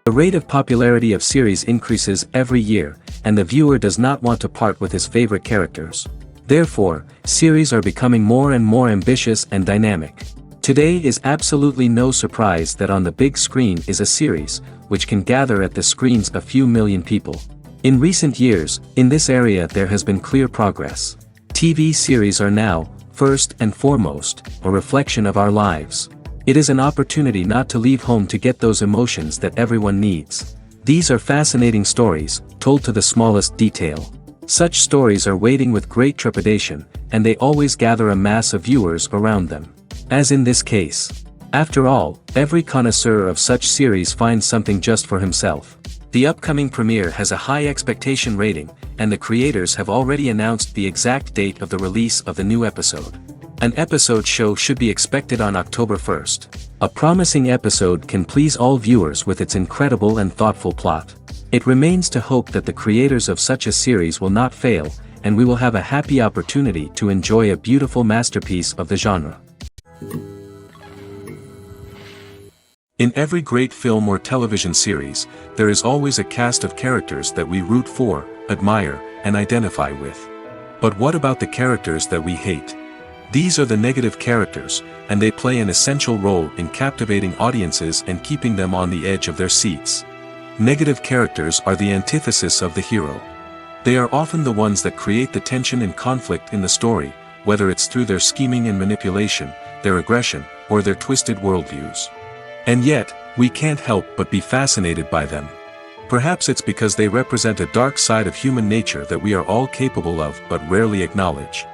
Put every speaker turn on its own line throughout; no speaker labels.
The rate of popularity of series increases every year, and the viewer does not want to part with his favorite characters. Therefore, series are becoming more and more ambitious and dynamic. Today is absolutely no surprise that on the big screen is a series, which can gather at the screens a few million people. In recent years, in this area there has been clear progress. TV series are now, first and foremost, a reflection of our lives. It is an opportunity not to leave home to get those emotions that everyone needs. These are fascinating stories, told to the smallest detail. Such stories are waiting with great trepidation, and they always gather a mass of viewers around them. As in this case. After all, every connoisseur of such series finds something just for himself. The upcoming premiere has a high expectation rating, and the creators have already announced the exact date of the release of the new episode. An episode show should be expected on October 1st. A promising episode can please all viewers with its incredible and thoughtful plot. It remains to hope that the creators of such a series will not fail, and we will have a happy opportunity to enjoy a beautiful masterpiece of the genre. In every great film or television series, there is always a cast of characters that we root for, admire, and identify with. But what about the characters that we hate? These are the negative characters, and they play an essential role in captivating audiences and keeping them on the edge of their seats. Negative characters are the antithesis of the hero. They are often the ones that create the tension and conflict in the story, whether it's through their scheming and manipulation, their aggression, or their twisted worldviews. And yet, we can't help but be fascinated by them. Perhaps it's because they represent a dark side of human nature that we are all capable of but rarely acknowledge.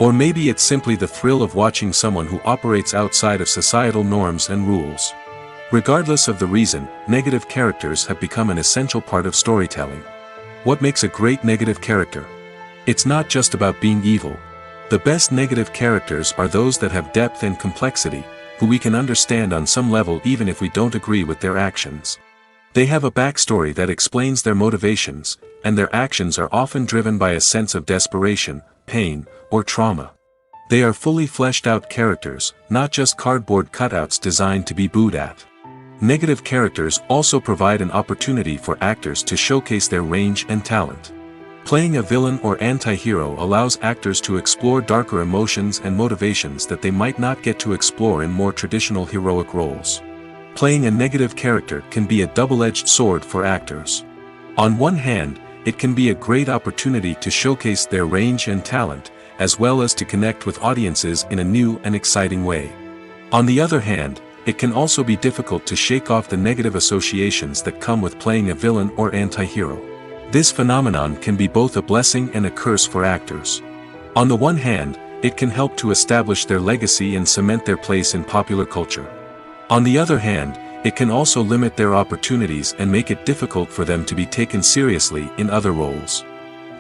Or maybe it's simply the thrill of watching someone who operates outside of societal norms and rules. Regardless of the reason, negative characters have become an essential part of storytelling. What makes a great negative character? It's not just about being evil. The best negative characters are those that have depth and complexity, who we can understand on some level even if we don't agree with their actions. They have a backstory that explains their motivations, and their actions are often driven by a sense of desperation, pain, or trauma. They are fully fleshed out characters, not just cardboard cutouts designed to be booed at. Negative characters also provide an opportunity for actors to showcase their range and talent. Playing a villain or anti-hero allows actors to explore darker emotions and motivations that they might not get to explore in more traditional heroic roles. Playing a negative character can be a double-edged sword for actors. On one hand, it can be a great opportunity to showcase their range and talent, as well as to connect with audiences in a new and exciting way. On the other hand, it can also be difficult to shake off the negative associations that come with playing a villain or anti-hero. This phenomenon can be both a blessing and a curse for actors. On the one hand, it can help to establish their legacy and cement their place in popular culture. On the other hand, it can also limit their opportunities and make it difficult for them to be taken seriously in other roles.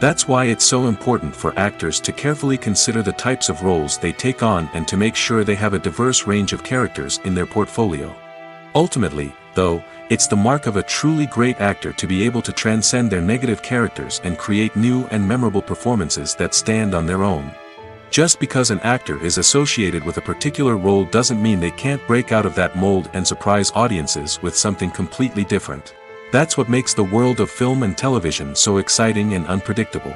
That's why it's so important for actors to carefully consider the types of roles they take on and to make sure they have a diverse range of characters in their portfolio. Ultimately, though, it's the mark of a truly great actor to be able to transcend their negative characters and create new and memorable performances that stand on their own. Just because an actor is associated with a particular role doesn't mean they can't break out of that mold and surprise audiences with something completely different. That's what makes the world of film and television so exciting and unpredictable.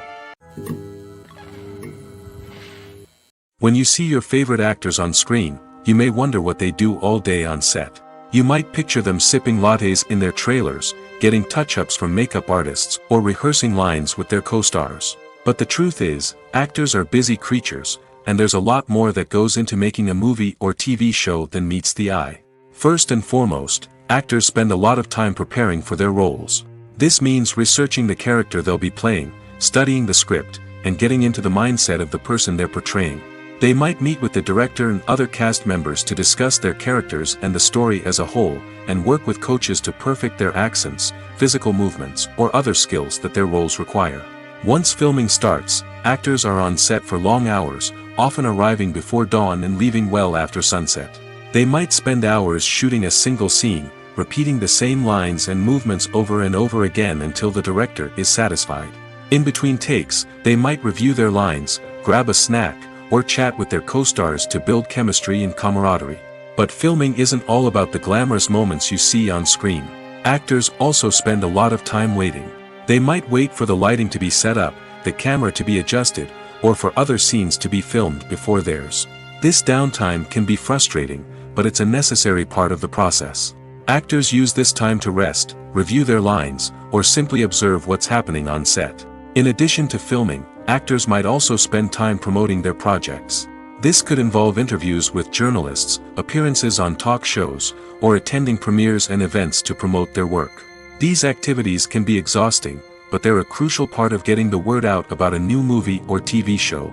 When you see your favorite actors on screen, you may wonder what they do all day on set. You might picture them sipping lattes in their trailers, getting touch-ups from makeup artists, or rehearsing lines with their co-stars. But the truth is, actors are busy creatures, and there's a lot more that goes into making a movie or TV show than meets the eye. First and foremost, actors spend a lot of time preparing for their roles. This means researching the character they'll be playing, studying the script, and getting into the mindset of the person they're portraying. They might meet with the director and other cast members to discuss their characters and the story as a whole, and work with coaches to perfect their accents, physical movements, or other skills that their roles require. Once filming starts, actors are on set for long hours, often arriving before dawn and leaving well after sunset. They might spend hours shooting a single scene, repeating the same lines and movements over and over again until the director is satisfied. In between takes, they might review their lines, grab a snack, or chat with their co-stars to build chemistry and camaraderie. But filming isn't all about the glamorous moments you see on screen. Actors also spend a lot of time waiting. They might wait for the lighting to be set up, the camera to be adjusted, or for other scenes to be filmed before theirs. This downtime can be frustrating, but it's a necessary part of the process. Actors use this time to rest, review their lines, or simply observe what's happening on set. In addition to filming, actors might also spend time promoting their projects. This could involve interviews with journalists, appearances on talk shows, or attending premieres and events to promote their work. These activities can be exhausting, but they're a crucial part of getting the word out about a new movie or TV show.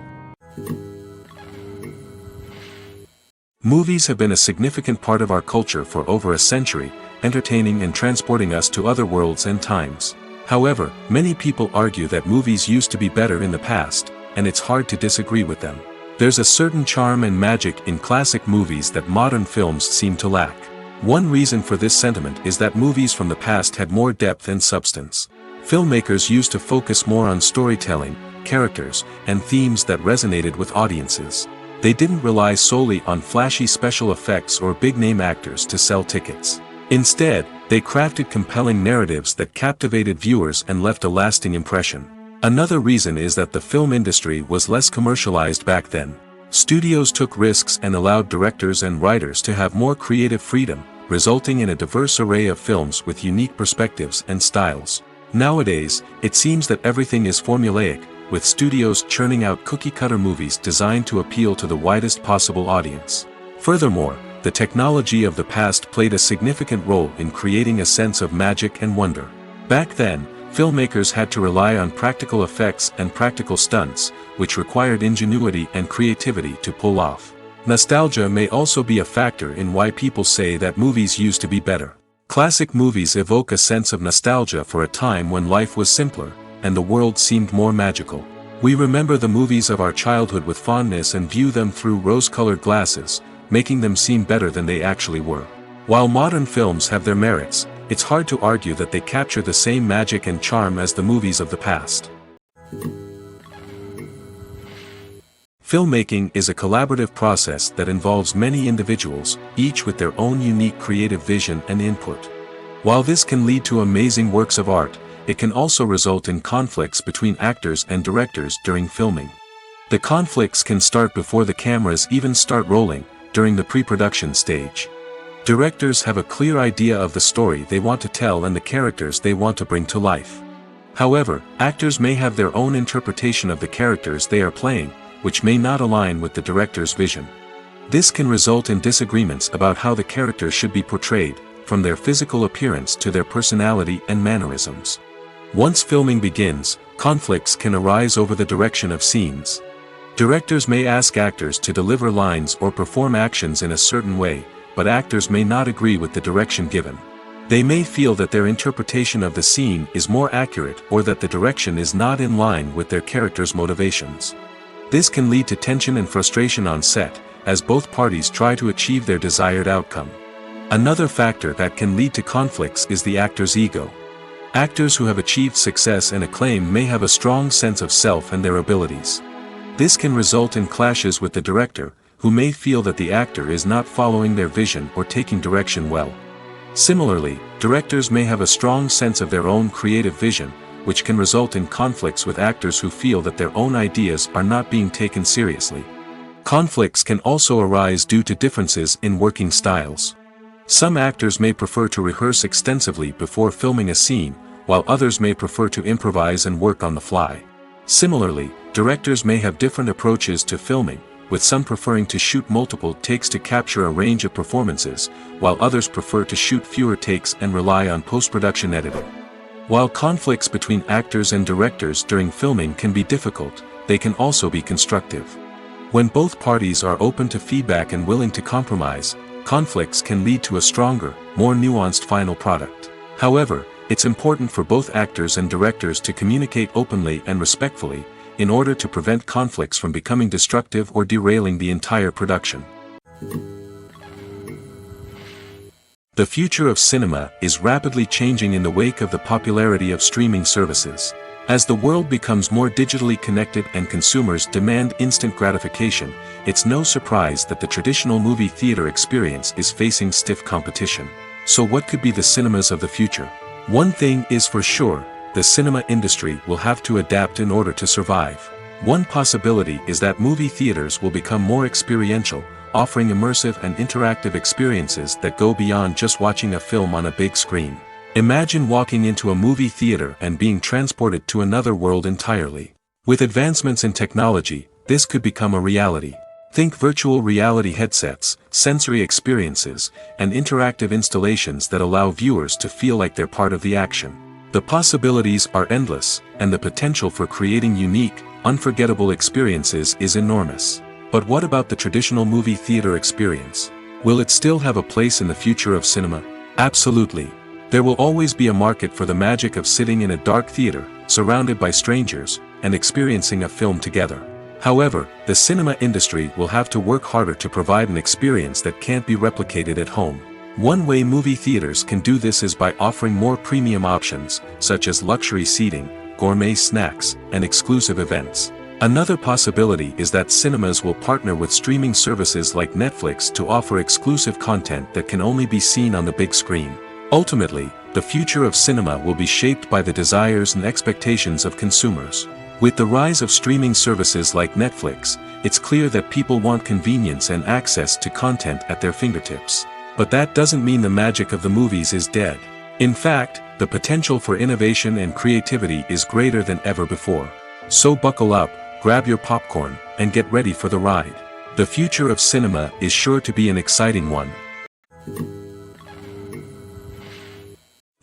Movies have been a significant part of our culture for over a century, entertaining and transporting us to other worlds and times. However, many people argue that movies used to be better in the past, and it's hard to disagree with them. There's a certain charm and magic in classic movies that modern films seem to lack. One reason for this sentiment is that movies from the past had more depth and substance. Filmmakers used to focus more on storytelling, characters, and themes that resonated with audiences. They didn't rely solely on flashy special effects or big-name actors to sell tickets. Instead, they crafted compelling narratives that captivated viewers and left a lasting impression. Another reason is that the film industry was less commercialized back then. Studios took risks and allowed directors and writers to have more creative freedom, resulting in a diverse array of films with unique perspectives and styles. Nowadays, it seems that everything is formulaic, with studios churning out cookie-cutter movies designed to appeal to the widest possible audience. Furthermore, the technology of the past played a significant role in creating a sense of magic and wonder. Back then, filmmakers had to rely on practical effects and practical stunts, which required ingenuity and creativity to pull off. Nostalgia may also be a factor in why people say that movies used to be better. Classic movies evoke a sense of nostalgia for a time when life was simpler, and the world seemed more magical. We remember the movies of our childhood with fondness and view them through rose-colored glasses, making them seem better than they actually were. While modern films have their merits, it's hard to argue that they capture the same magic and charm as the movies of the past. Filmmaking is a collaborative process that involves many individuals, each with their own unique creative vision and input. While this can lead to amazing works of art, it can also result in conflicts between actors and directors during filming. The conflicts can start before the cameras even start rolling, during the pre-production stage. Directors have a clear idea of the story they want to tell and the characters they want to bring to life. However, actors may have their own interpretation of the characters they are playing, which may not align with the director's vision. This can result in disagreements about how the characters should be portrayed, from their physical appearance to their personality and mannerisms. Once filming begins, conflicts can arise over the direction of scenes. Directors may ask actors to deliver lines or perform actions in a certain way, but actors may not agree with the direction given. They may feel that their interpretation of the scene is more accurate or that the direction is not in line with their character's motivations. This can lead to tension and frustration on set, as both parties try to achieve their desired outcome. Another factor that can lead to conflicts is the actor's ego. Actors who have achieved success and acclaim may have a strong sense of self and their abilities. This can result in clashes with the director, who may feel that the actor is not following their vision or taking direction well. Similarly, directors may have a strong sense of their own creative vision, which can result in conflicts with actors who feel that their own ideas are not being taken seriously. Conflicts can also arise due to differences in working styles. Some actors may prefer to rehearse extensively before filming a scene, while others may prefer to improvise and work on the fly. Similarly, directors may have different approaches to filming, with some preferring to shoot multiple takes to capture a range of performances, while others prefer to shoot fewer takes and rely on post-production editing. While conflicts between actors and directors during filming can be difficult, they can also be constructive. When both parties are open to feedback and willing to compromise, conflicts can lead to a stronger, more nuanced final product. However, it's important for both actors and directors to communicate openly and respectfully, in order to prevent conflicts from becoming destructive or derailing the entire production. The future of cinema is rapidly changing in the wake of the popularity of streaming services. As the world becomes more digitally connected and consumers demand instant gratification, it's no surprise that the traditional movie theater experience is facing stiff competition. So what could be the cinemas of the future? One thing is for sure, the cinema industry will have to adapt in order to survive. One possibility is that movie theaters will become more experiential, offering immersive and interactive experiences that go beyond just watching a film on a big screen. Imagine walking into a movie theater and being transported to another world entirely. With advancements in technology, this could become a reality. Think virtual reality headsets, sensory experiences, and interactive installations that allow viewers to feel like they're part of the action. The possibilities are endless, and the potential for creating unique, unforgettable experiences is enormous. But what about the traditional movie theater experience? Will it still have a place in the future of cinema? Absolutely. There will always be a market for the magic of sitting in a dark theater, surrounded by strangers, and experiencing a film together. However, the cinema industry will have to work harder to provide an experience that can't be replicated at home. One way movie theaters can do this is by offering more premium options, such as luxury seating, gourmet snacks, and exclusive events. Another possibility is that cinemas will partner with streaming services like Netflix to offer exclusive content that can only be seen on the big screen. Ultimately, the future of cinema will be shaped by the desires and expectations of consumers. With the rise of streaming services like Netflix, it's clear that people want convenience and access to content at their fingertips. But that doesn't mean the magic of the movies is dead. In fact, the potential for innovation and creativity is greater than ever before. So buckle up, grab your popcorn, and get ready for the ride. The future of cinema is sure to be an exciting one.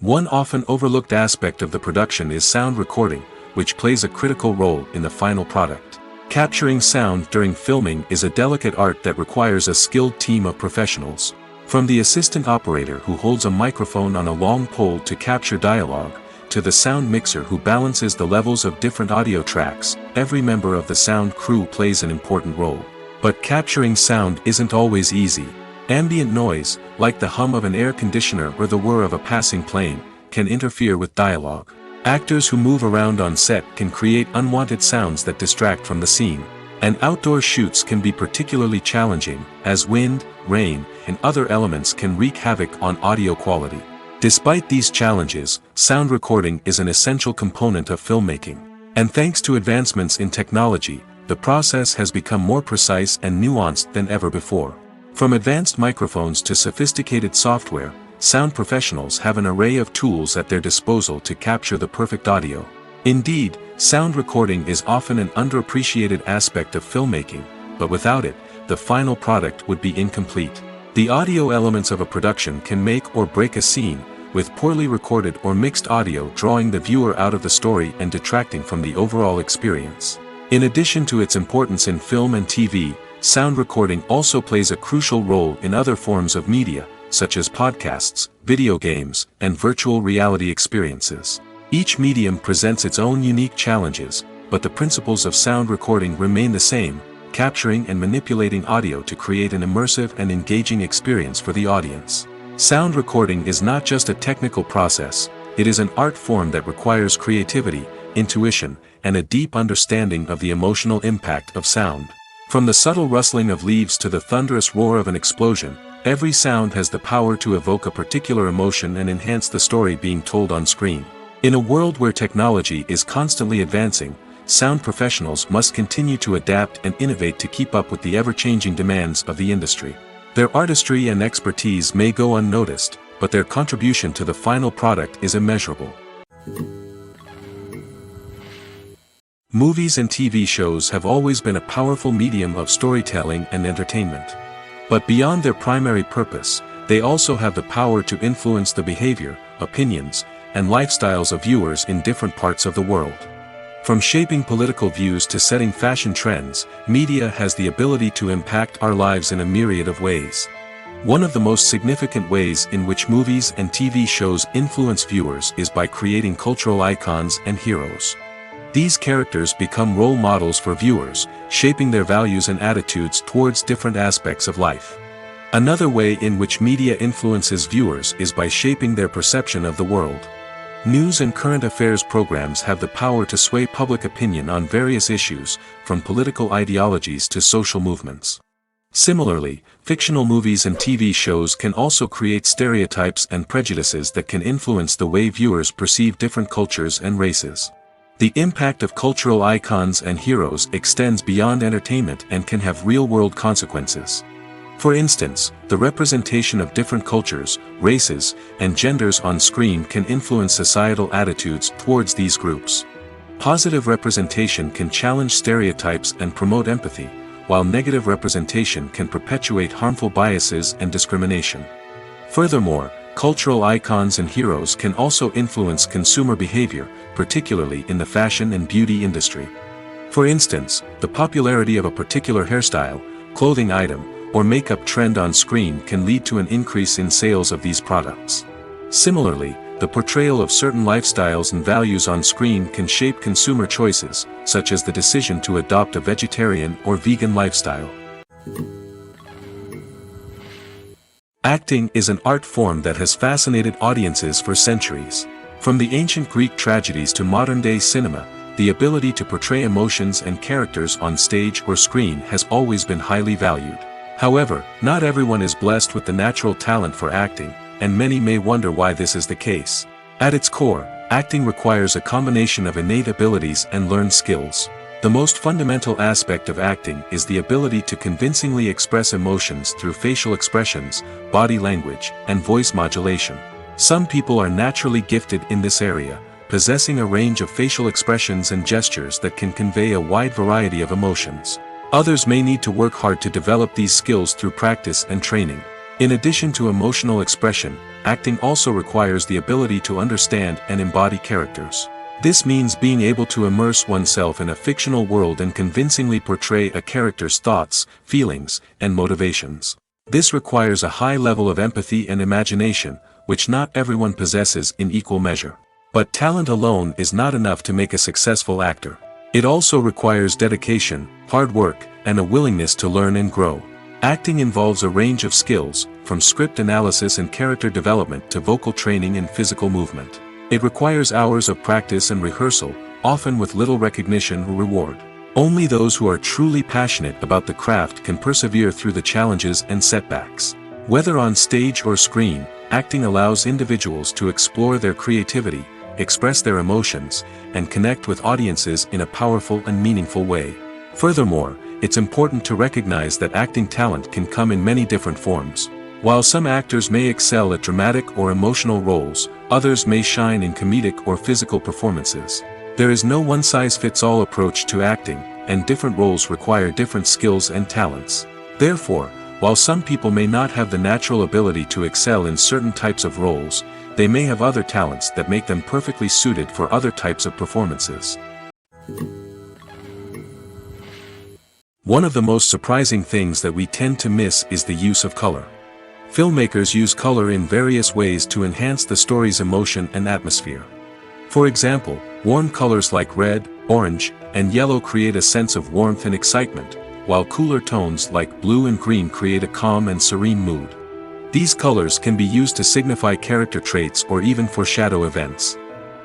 One often overlooked aspect of the production is sound recording, which plays a critical role in the final product. Capturing sound during filming is a delicate art that requires a skilled team of professionals. From the assistant operator who holds a microphone on a long pole to capture dialogue, to the sound mixer who balances the levels of different audio tracks, every member of the sound crew plays an important role. But capturing sound isn't always easy. Ambient noise, like the hum of an air conditioner or the whir of a passing plane, can interfere with dialogue. Actors who move around on set can create unwanted sounds that distract from the scene. And outdoor shoots can be particularly challenging, as wind, rain, and other elements can wreak havoc on audio quality. Despite these challenges, sound recording is an essential component of filmmaking. And thanks to advancements in technology, the process has become more precise and nuanced than ever before. From advanced microphones to sophisticated software, sound professionals have an array of tools at their disposal to capture the perfect audio. Indeed, sound recording is often an underappreciated aspect of filmmaking, but without it, the final product would be incomplete. The audio elements of a production can make or break a scene, with poorly recorded or mixed audio drawing the viewer out of the story and detracting from the overall experience. In addition to its importance in film and TV, sound recording also plays a crucial role in other forms of media, such as podcasts, video games, and virtual reality experiences. Each medium presents its own unique challenges, but the principles of sound recording remain the same, capturing and manipulating audio to create an immersive and engaging experience for the audience. Sound recording is not just a technical process, it is an art form that requires creativity, intuition, and a deep understanding of the emotional impact of sound. From the subtle rustling of leaves to the thunderous roar of an explosion, every sound has the power to evoke a particular emotion and enhance the story being told on screen. In a world where technology is constantly advancing, sound professionals must continue to adapt and innovate to keep up with the ever-changing demands of the industry. Their artistry and expertise may go unnoticed, but their contribution to the final product is immeasurable. Movies and TV shows have always been a powerful medium of storytelling and entertainment. But beyond their primary purpose, they also have the power to influence the behavior, opinions, and lifestyles of viewers in different parts of the world. From shaping political views to setting fashion trends, media has the ability to impact our lives in a myriad of ways. One of the most significant ways in which movies and TV shows influence viewers is by creating cultural icons and heroes. These characters become role models for viewers, shaping their values and attitudes towards different aspects of life. Another way in which media influences viewers is by shaping their perception of the world. News and current affairs programs have the power to sway public opinion on various issues, from political ideologies to social movements. Similarly, fictional movies and TV shows can also create stereotypes and prejudices that can influence the way viewers perceive different cultures and races. The impact of cultural icons and heroes extends beyond entertainment and can have real-world consequences. For instance, the representation of different cultures, races, and genders on screen can influence societal attitudes towards these groups. Positive representation can challenge stereotypes and promote empathy, while negative representation can perpetuate harmful biases and discrimination. Furthermore, cultural icons and heroes can also influence consumer behavior, particularly in the fashion and beauty industry. For instance, the popularity of a particular hairstyle, clothing item, or makeup trend on screen can lead to an increase in sales of these products. Similarly, the portrayal of certain lifestyles and values on screen can shape consumer choices, such as the decision to adopt a vegetarian or vegan lifestyle. Acting is an art form that has fascinated audiences for centuries. From the ancient Greek tragedies to modern-day cinema, the ability to portray emotions and characters on stage or screen has always been highly valued. However, not everyone is blessed with the natural talent for acting, and many may wonder why this is the case. At its core, acting requires a combination of innate abilities and learned skills. The most fundamental aspect of acting is the ability to convincingly express emotions through facial expressions, body language, and voice modulation. Some people are naturally gifted in this area, possessing a range of facial expressions and gestures that can convey a wide variety of emotions. Others may need to work hard to develop these skills through practice and training. In addition to emotional expression, acting also requires the ability to understand and embody characters. This means being able to immerse oneself in a fictional world and convincingly portray a character's thoughts, feelings, and motivations. This requires a high level of empathy and imagination, which not everyone possesses in equal measure. But talent alone is not enough to make a successful actor. It also requires dedication, hard work, and a willingness to learn and grow. Acting involves a range of skills, from script analysis and character development to vocal training and physical movement. It requires hours of practice and rehearsal, often with little recognition or reward. Only those who are truly passionate about the craft can persevere through the challenges and setbacks. Whether on stage or screen, acting allows individuals to explore their creativity, express their emotions, and connect with audiences in a powerful and meaningful way. Furthermore, it's important to recognize that acting talent can come in many different forms. While some actors may excel at dramatic or emotional roles, others may shine in comedic or physical performances. There is no one-size-fits-all approach to acting, and different roles require different skills and talents. Therefore, while some people may not have the natural ability to excel in certain types of roles, they may have other talents that make them perfectly suited for other types of performances. One of the most surprising things that we tend to miss is the use of color. Filmmakers use color in various ways to enhance the story's emotion and atmosphere. For example, warm colors like red, orange, and yellow create a sense of warmth and excitement, while cooler tones like blue and green create a calm and serene mood. These colors can be used to signify character traits or even foreshadow events.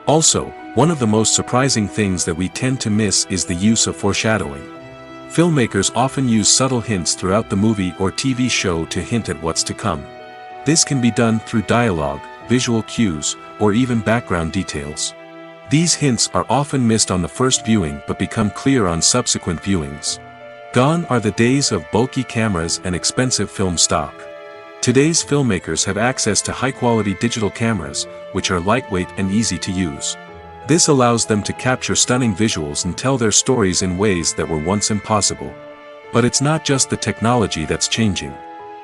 Also, one of the most surprising things that we tend to miss is the use of foreshadowing. Filmmakers often use subtle hints throughout the movie or TV show to hint at what's to come. This can be done through dialogue, visual cues, or even background details. These hints are often missed on the first viewing but become clear on subsequent viewings. Gone are the days of bulky cameras and expensive film stock. Today's filmmakers have access to high-quality digital cameras, which are lightweight and easy to use. This allows them to capture stunning visuals and tell their stories in ways that were once impossible. But it's not just the technology that's changing.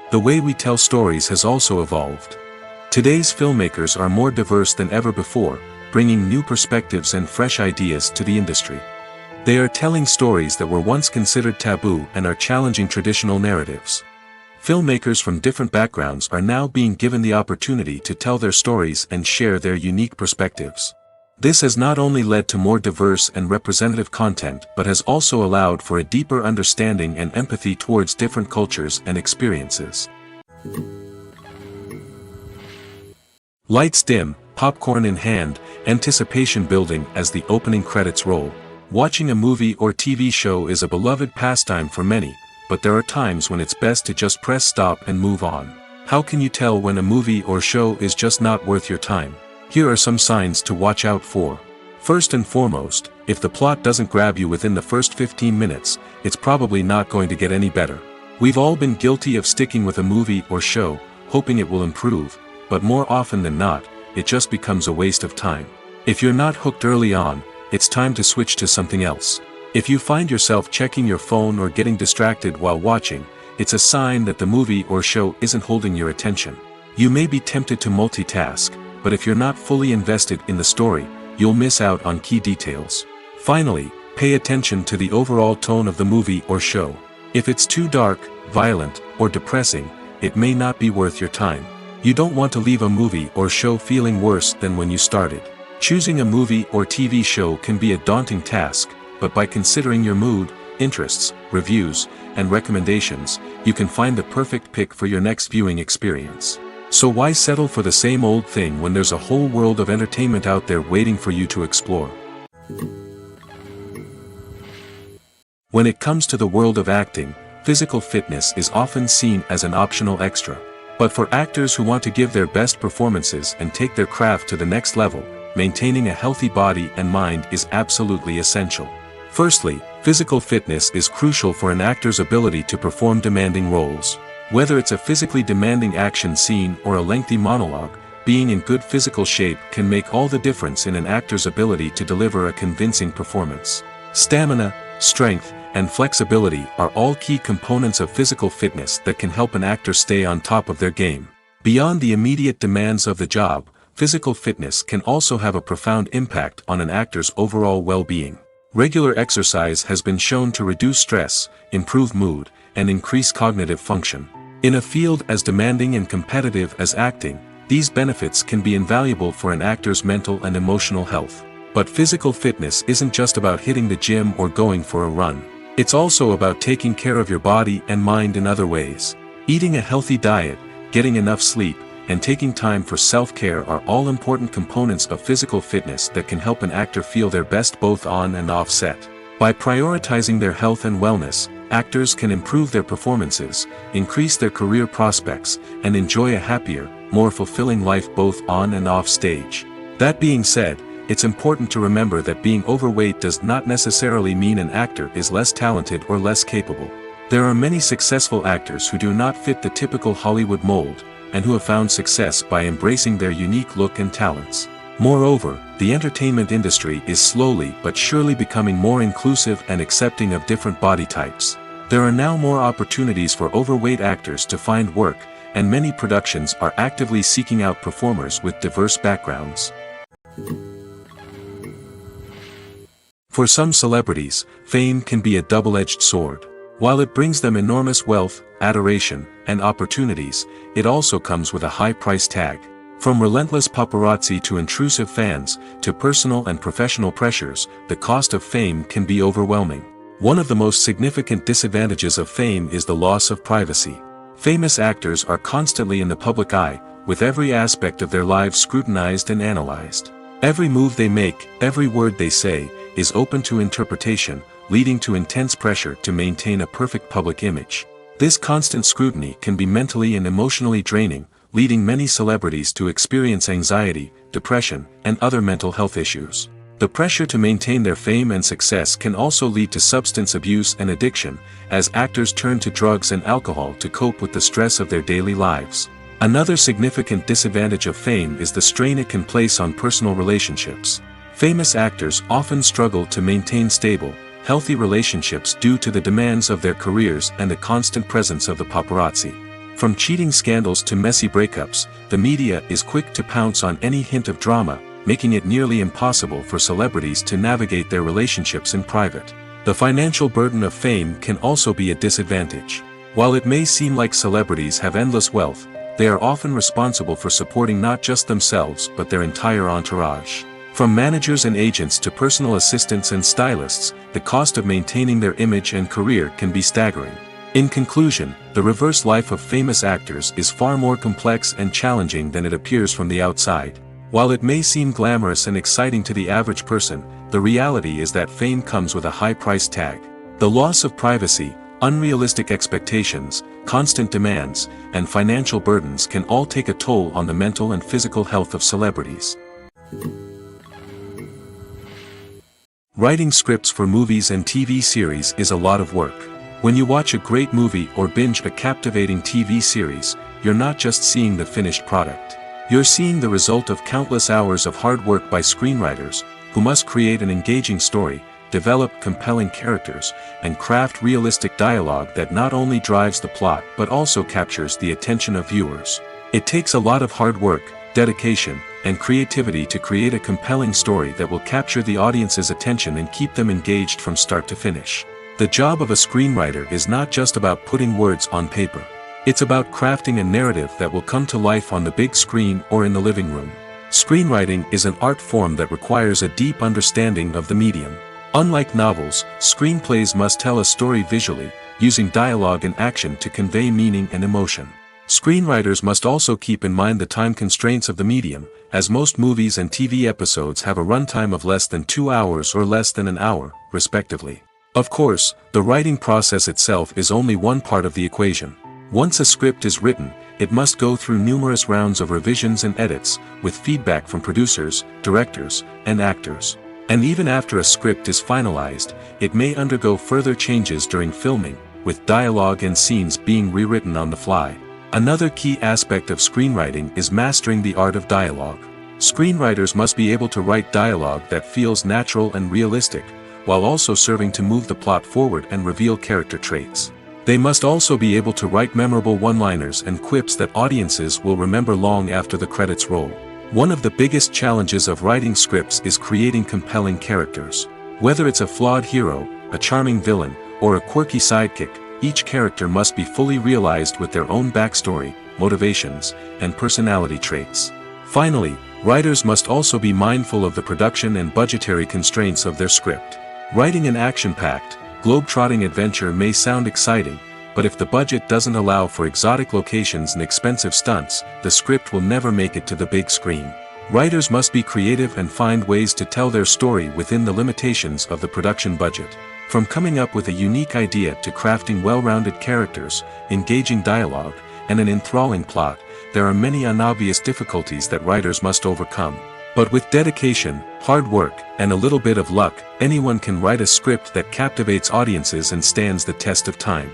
The way we tell stories has also evolved. Today's filmmakers are more diverse than ever before, bringing new perspectives and fresh ideas to the industry. They are telling stories that were once considered taboo and are challenging traditional narratives. Filmmakers from different backgrounds are now being given the opportunity to tell their stories and share their unique perspectives. This has not only led to more diverse and representative content but has also allowed for a deeper understanding and empathy towards different cultures and experiences. Lights dim, popcorn in hand, anticipation building as the opening credits roll. Watching a movie or TV show is a beloved pastime for many, but there are times when it's best to just press stop and move on. How can you tell when a movie or show is just not worth your time? Here are some signs to watch out for. First and foremost, if the plot doesn't grab you within the first 15 minutes, it's probably not going to get any better. We've all been guilty of sticking with a movie or show, hoping it will improve, but more often than not, it just becomes a waste of time. If you're not hooked early on, it's time to switch to something else. If you find yourself checking your phone or getting distracted while watching, it's a sign that the movie or show isn't holding your attention. You may be tempted to multitask, but if you're not fully invested in the story, you'll miss out on key details. Finally, pay attention to the overall tone of the movie or show. If it's too dark, violent, or depressing, it may not be worth your time. You don't want to leave a movie or show feeling worse than when you started. Choosing a movie or TV show can be a daunting task, but by considering your mood, interests, reviews, and recommendations, you can find the perfect pick for your next viewing experience. So why settle for the same old thing when there's a whole world of entertainment out there waiting for you to explore? When it comes to the world of acting, physical fitness is often seen as an optional extra. But for actors who want to give their best performances and take their craft to the next level, maintaining a healthy body and mind is absolutely essential. Firstly, physical fitness is crucial for an actor's ability to perform demanding roles. Whether it's a physically demanding action scene or a lengthy monologue, being in good physical shape can make all the difference in an actor's ability to deliver a convincing performance. Stamina, strength, and flexibility are all key components of physical fitness that can help an actor stay on top of their game. Beyond the immediate demands of the job, physical fitness can also have a profound impact on an actor's overall well-being. Regular exercise has been shown to reduce stress, improve mood, and increase cognitive function. In a field as demanding and competitive as acting, these benefits can be invaluable for an actor's mental and emotional health. But physical fitness isn't just about hitting the gym or going for a run. It's also about taking care of your body and mind in other ways. Eating a healthy diet, getting enough sleep, and taking time for self-care are all important components of physical fitness that can help an actor feel their best both on and off set. By prioritizing their health and wellness, actors can improve their performances, increase their career prospects, and enjoy a happier, more fulfilling life both on and off stage. That being said, it's important to remember that being overweight does not necessarily mean an actor is less talented or less capable. There are many successful actors who do not fit the typical Hollywood mold, and who have found success by embracing their unique look and talents. Moreover, the entertainment industry is slowly but surely becoming more inclusive and accepting of different body types. There are now more opportunities for overweight actors to find work, and many productions are actively seeking out performers with diverse backgrounds. For some celebrities, fame can be a double-edged sword. While it brings them enormous wealth, adoration, and opportunities, it also comes with a high price tag. From relentless paparazzi to intrusive fans, to personal and professional pressures, the cost of fame can be overwhelming. One of the most significant disadvantages of fame is the loss of privacy. Famous actors are constantly in the public eye, with every aspect of their lives scrutinized and analyzed. Every move they make, every word they say, is open to interpretation, leading to intense pressure to maintain a perfect public image. This constant scrutiny can be mentally and emotionally draining, leading many celebrities to experience anxiety, depression, and other mental health issues. The pressure to maintain their fame and success can also lead to substance abuse and addiction, as actors turn to drugs and alcohol to cope with the stress of their daily lives. Another significant disadvantage of fame is the strain it can place on personal relationships. Famous actors often struggle to maintain stable, healthy relationships due to the demands of their careers and the constant presence of the paparazzi. From cheating scandals to messy breakups, the media is quick to pounce on any hint of drama, making it nearly impossible for celebrities to navigate their relationships in private. The financial burden of fame can also be a disadvantage. While it may seem like celebrities have endless wealth, they are often responsible for supporting not just themselves but their entire entourage. From managers and agents to personal assistants and stylists, the cost of maintaining their image and career can be staggering. In conclusion, the reverse life of famous actors is far more complex and challenging than it appears from the outside. While it may seem glamorous and exciting to the average person, the reality is that fame comes with a high price tag. The loss of privacy, unrealistic expectations, constant demands, and financial burdens can all take a toll on the mental and physical health of celebrities. Writing scripts for movies and TV series is a lot of work. When you watch a great movie or binge a captivating TV series, you're not just seeing the finished product. You're seeing the result of countless hours of hard work by screenwriters, who must create an engaging story, develop compelling characters, and craft realistic dialogue that not only drives the plot but also captures the attention of viewers. It takes a lot of hard work, dedication, and creativity to create a compelling story that will capture the audience's attention and keep them engaged from start to finish. The job of a screenwriter is not just about putting words on paper. It's about crafting a narrative that will come to life on the big screen or in the living room. Screenwriting is an art form that requires a deep understanding of the medium. Unlike novels, screenplays must tell a story visually, using dialogue and action to convey meaning and emotion. Screenwriters must also keep in mind the time constraints of the medium, as most movies and TV episodes have a runtime of less than 2 hours or less than an hour, respectively. Of course, the writing process itself is only one part of the equation. Once a script is written, it must go through numerous rounds of revisions and edits, with feedback from producers, directors, and actors. And even after a script is finalized, it may undergo further changes during filming, with dialogue and scenes being rewritten on the fly. Another key aspect of screenwriting is mastering the art of dialogue. Screenwriters must be able to write dialogue that feels natural and realistic, while also serving to move the plot forward and reveal character traits. They must also be able to write memorable one-liners and quips that audiences will remember long after the credits roll. One of the biggest challenges of writing scripts is creating compelling characters. Whether it's a flawed hero, a charming villain, or a quirky sidekick, each character must be fully realized with their own backstory, motivations, and personality traits. Finally, writers must also be mindful of the production and budgetary constraints of their script. Writing an action-packed, globe-trotting adventure may sound exciting, but if the budget doesn't allow for exotic locations and expensive stunts, the script will never make it to the big screen. Writers must be creative and find ways to tell their story within the limitations of the production budget. From coming up with a unique idea to crafting well-rounded characters, engaging dialogue, and an enthralling plot, there are many unobvious difficulties that writers must overcome. But with dedication, hard work, and a little bit of luck, anyone can write a script that captivates audiences and stands the test of time.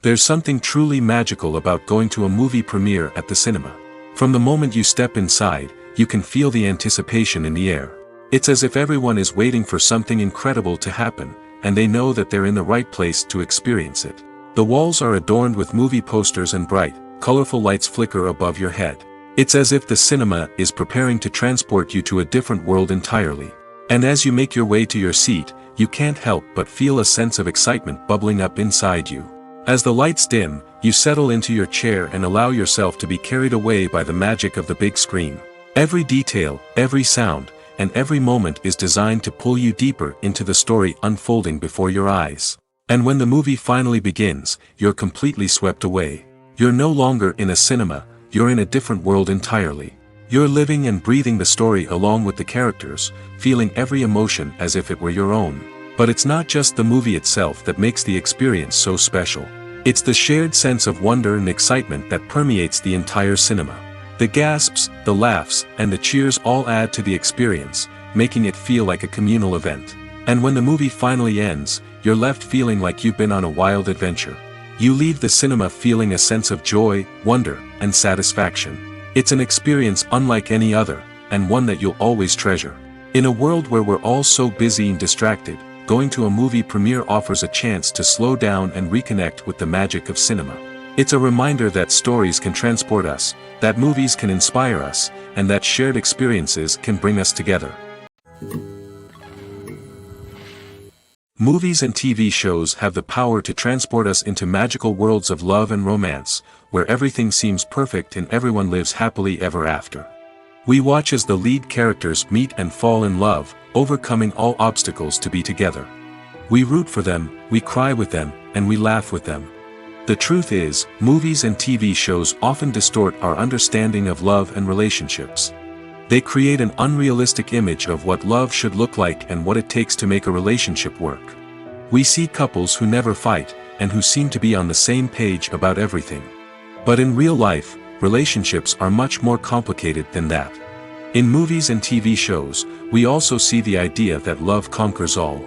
There's something truly magical about going to a movie premiere at the cinema. From the moment you step inside, you can feel the anticipation in the air. It's as if everyone is waiting for something incredible to happen, and they know that they're in the right place to experience it. The walls are adorned with movie posters and bright, colorful lights flicker above your head. It's as if the cinema is preparing to transport you to a different world entirely. And as you make your way to your seat, you can't help but feel a sense of excitement bubbling up inside you. As the lights dim, you settle into your chair and allow yourself to be carried away by the magic of the big screen. Every detail, every sound, and every moment is designed to pull you deeper into the story unfolding before your eyes. And when the movie finally begins, you're completely swept away. You're no longer in a cinema, you're in a different world entirely. You're living and breathing the story along with the characters, feeling every emotion as if it were your own. But it's not just the movie itself that makes the experience so special. It's the shared sense of wonder and excitement that permeates the entire cinema. The gasps, the laughs, and the cheers all add to the experience, making it feel like a communal event. And when the movie finally ends, you're left feeling like you've been on a wild adventure. You leave the cinema feeling a sense of joy, wonder, and satisfaction. It's an experience unlike any other, and one that you'll always treasure. In a world where we're all so busy and distracted, going to a movie premiere offers a chance to slow down and reconnect with the magic of cinema. It's a reminder that stories can transport us, that movies can inspire us, and that shared experiences can bring us together. Movies and TV shows have the power to transport us into magical worlds of love and romance, where everything seems perfect and everyone lives happily ever after. We watch as the lead characters meet and fall in love, overcoming all obstacles to be together. We root for them, we cry with them, and we laugh with them. The truth is, movies and TV shows often distort our understanding of love and relationships. They create an unrealistic image of what love should look like and what it takes to make a relationship work. We see couples who never fight, and who seem to be on the same page about everything. But in real life, relationships are much more complicated than that. In movies and TV shows, we also see the idea that love conquers all.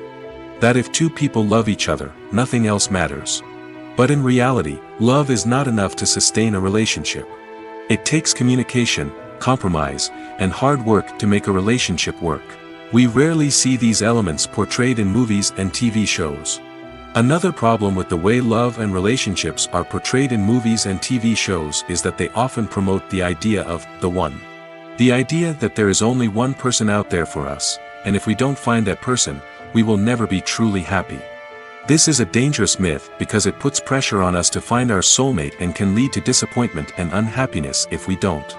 That if two people love each other, nothing else matters. But in reality, love is not enough to sustain a relationship. It takes communication, compromise, and hard work to make a relationship work. We rarely see these elements portrayed in movies and TV shows. Another problem with the way love and relationships are portrayed in movies and TV shows is that they often promote the idea of the one. The idea that there is only one person out there for us, and if we don't find that person, we will never be truly happy. This is a dangerous myth because it puts pressure on us to find our soulmate and can lead to disappointment and unhappiness if we don't.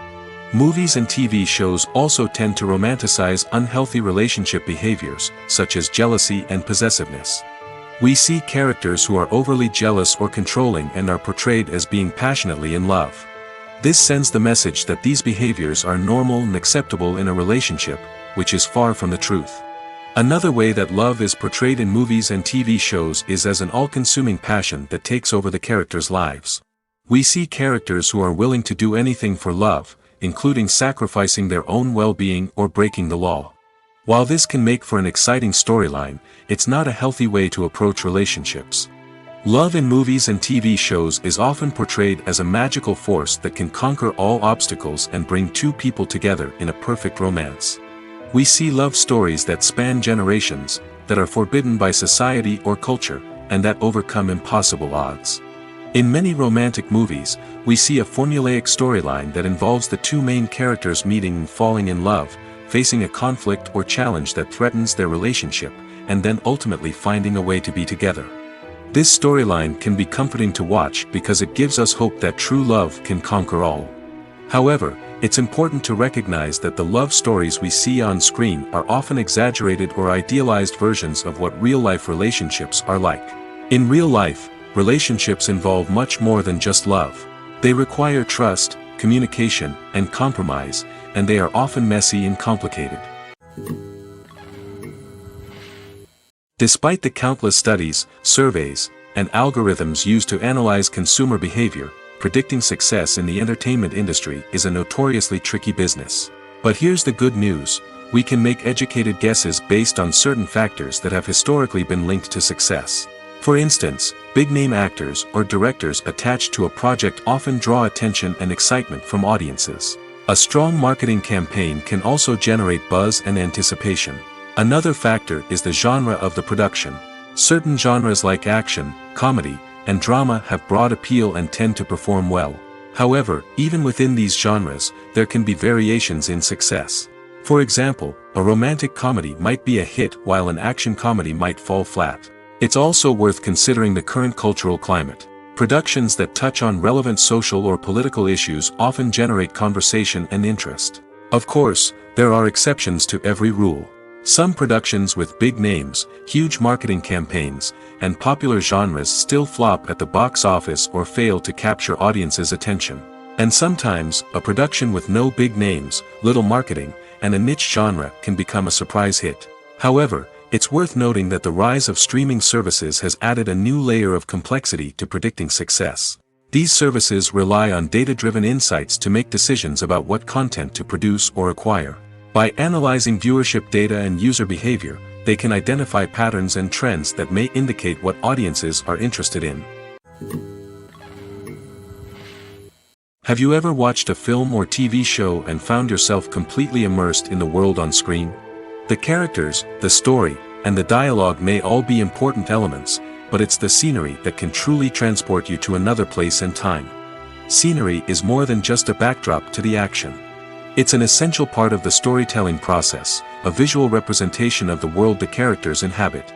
Movies and TV shows also tend to romanticize unhealthy relationship behaviors, such as jealousy and possessiveness. We see characters who are overly jealous or controlling and are portrayed as being passionately in love. This sends the message that these behaviors are normal and acceptable in a relationship, which is far from the truth. Another way that love is portrayed in movies and TV shows is as an all-consuming passion that takes over the characters' lives. We see characters who are willing to do anything for love, including sacrificing their own well-being or breaking the law. While this can make for an exciting storyline, it's not a healthy way to approach relationships. Love in movies and TV shows is often portrayed as a magical force that can conquer all obstacles and bring two people together in a perfect romance. We see love stories that span generations, that are forbidden by society or culture, and that overcome impossible odds. In many romantic movies, we see a formulaic storyline that involves the two main characters meeting and falling in love, facing a conflict or challenge that threatens their relationship, and then ultimately finding a way to be together. This storyline can be comforting to watch because it gives us hope that true love can conquer all. However, it's important to recognize that the love stories we see on screen are often exaggerated or idealized versions of what real-life relationships are like. In real life, relationships involve much more than just love. They require trust, communication, and compromise, and they are often messy and complicated. Despite the countless studies, surveys, and algorithms used to analyze consumer behavior, predicting success in the entertainment industry is a notoriously tricky business. But here's the good news: we can make educated guesses based on certain factors that have historically been linked to success. For instance, big-name actors or directors attached to a project often draw attention and excitement from audiences. A strong marketing campaign can also generate buzz and anticipation. Another factor is the genre of the production. Certain genres like action, comedy, and drama have broad appeal and tend to perform well. However, even within these genres, there can be variations in success. For example, a romantic comedy might be a hit while an action comedy might fall flat. It's also worth considering the current cultural climate. Productions that touch on relevant social or political issues often generate conversation and interest. Of course, there are exceptions to every rule. Some productions with big names, huge marketing campaigns, and popular genres still flop at the box office or fail to capture audiences' attention. And sometimes, a production with no big names, little marketing, and a niche genre can become a surprise hit. However, it's worth noting that the rise of streaming services has added a new layer of complexity to predicting success. These services rely on data-driven insights to make decisions about what content to produce or acquire. By analyzing viewership data and user behavior, they can identify patterns and trends that may indicate what audiences are interested in. Have you ever watched a film or TV show and found yourself completely immersed in the world on screen? The characters, the story, and the dialogue may all be important elements, but it's the scenery that can truly transport you to another place and time. Scenery is more than just a backdrop to the action. It's an essential part of the storytelling process, a visual representation of the world the characters inhabit.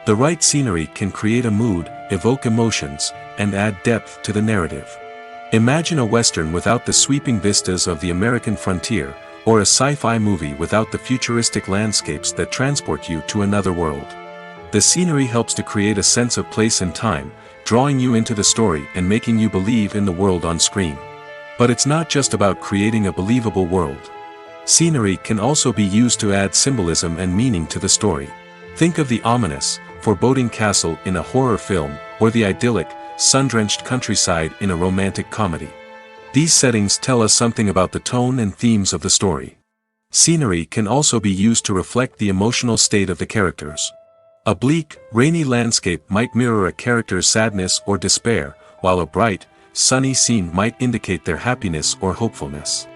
The right scenery can create a mood, evoke emotions, and add depth to the narrative. Imagine a Western without the sweeping vistas of the American frontier, or a sci-fi movie without the futuristic landscapes that transport you to another world. The scenery helps to create a sense of place and time, drawing you into the story and making you believe in the world on screen. But it's not just about creating a believable world. Scenery can also be used to add symbolism and meaning to the story. Think of the ominous, foreboding castle in a horror film, or the idyllic, sun-drenched countryside in a romantic comedy. These settings tell us something about the tone and themes of the story. Scenery can also be used to reflect the emotional state of the characters. A bleak, rainy landscape might mirror a character's sadness or despair, while a bright, sunny scene might indicate their happiness or hopefulness.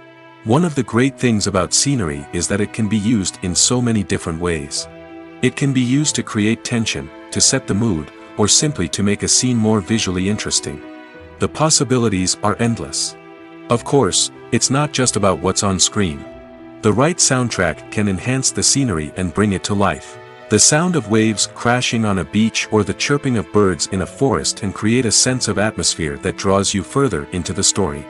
One of the great things about scenery is that it can be used in so many different ways. It can be used to create tension, to set the mood, or simply to make a scene more visually interesting. The possibilities are endless. Of course, it's not just about what's on screen. The right soundtrack can enhance the scenery and bring it to life. The sound of waves crashing on a beach or the chirping of birds in a forest can create a sense of atmosphere that draws you further into the story.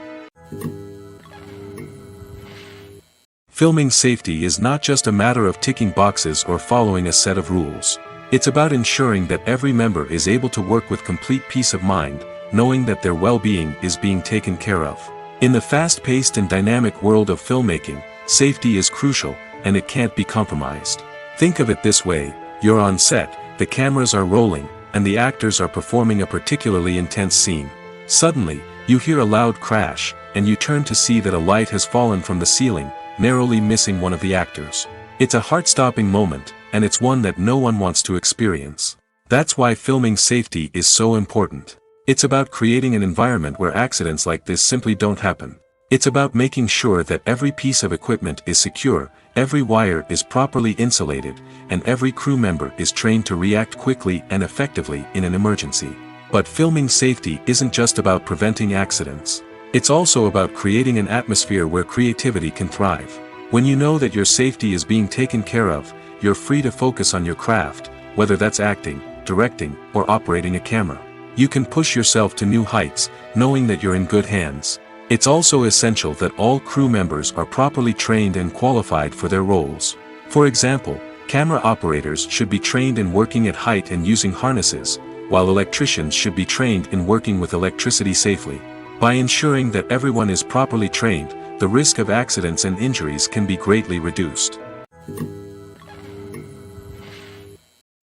Filming safety is not just a matter of ticking boxes or following a set of rules. It's about ensuring that every member is able to work with complete peace of mind, knowing that their well-being is being taken care of. In the fast-paced and dynamic world of filmmaking, safety is crucial, and it can't be compromised. Think of it this way: you're on set, the cameras are rolling, and the actors are performing a particularly intense scene. Suddenly, you hear a loud crash, and you turn to see that a light has fallen from the ceiling, narrowly missing one of the actors. It's a heart-stopping moment, and it's one that no one wants to experience. That's why filming safety is so important. It's about creating an environment where accidents like this simply don't happen. It's about making sure that every piece of equipment is secure, every wire is properly insulated, and every crew member is trained to react quickly and effectively in an emergency. But filming safety isn't just about preventing accidents. It's also about creating an atmosphere where creativity can thrive. When you know that your safety is being taken care of, you're free to focus on your craft, whether that's acting, directing, or operating a camera. You can push yourself to new heights, knowing that you're in good hands. It's also essential that all crew members are properly trained and qualified for their roles. For example, camera operators should be trained in working at height and using harnesses, while electricians should be trained in working with electricity safely. By ensuring that everyone is properly trained, the risk of accidents and injuries can be greatly reduced.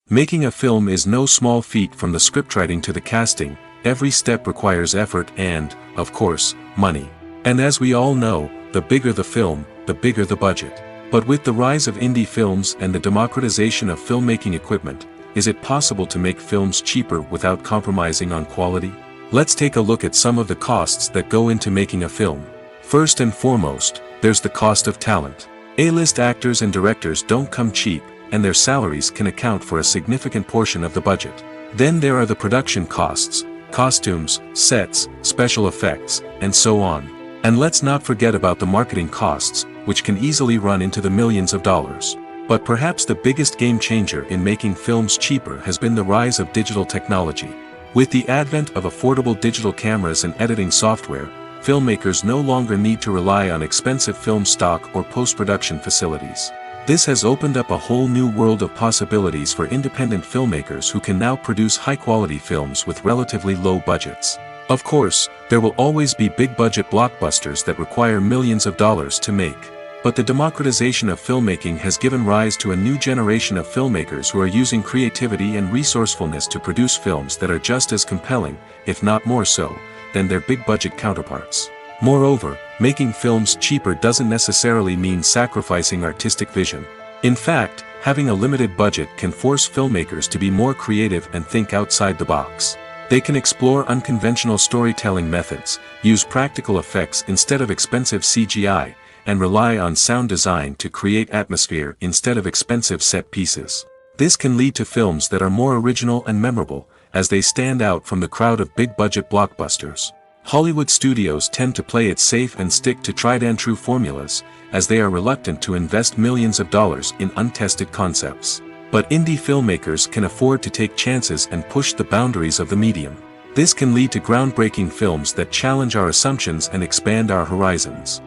Making a film is no small feat. From the scriptwriting to the casting, every step requires effort and, of course, money. And as we all know, the bigger the film, the bigger the budget. But with the rise of indie films and the democratization of filmmaking equipment, is it possible to make films cheaper without compromising on quality? Let's take a look at some of the costs that go into making a film. First and foremost, there's the cost of talent. A-list actors and directors don't come cheap, and their salaries can account for a significant portion of the budget. Then there are the production costs, costumes, sets, special effects, and so on. And let's not forget about the marketing costs, which can easily run into the millions of dollars. But perhaps the biggest game changer in making films cheaper has been the rise of digital technology. With the advent of affordable digital cameras and editing software, filmmakers no longer need to rely on expensive film stock or post-production facilities. This has opened up a whole new world of possibilities for independent filmmakers who can now produce high-quality films with relatively low budgets. Of course, there will always be big-budget blockbusters that require millions of dollars to make. But the democratization of filmmaking has given rise to a new generation of filmmakers who are using creativity and resourcefulness to produce films that are just as compelling, if not more so, than their big-budget counterparts. Moreover, making films cheaper doesn't necessarily mean sacrificing artistic vision. In fact, having a limited budget can force filmmakers to be more creative and think outside the box. They can explore unconventional storytelling methods, use practical effects instead of expensive CGI, and rely on sound design to create atmosphere instead of expensive set pieces. This can lead to films that are more original and memorable, as they stand out from the crowd of big-budget blockbusters. Hollywood studios tend to play it safe and stick to tried-and-true formulas, as they are reluctant to invest millions of dollars in untested concepts. But indie filmmakers can afford to take chances and push the boundaries of the medium. This can lead to groundbreaking films that challenge our assumptions and expand our horizons.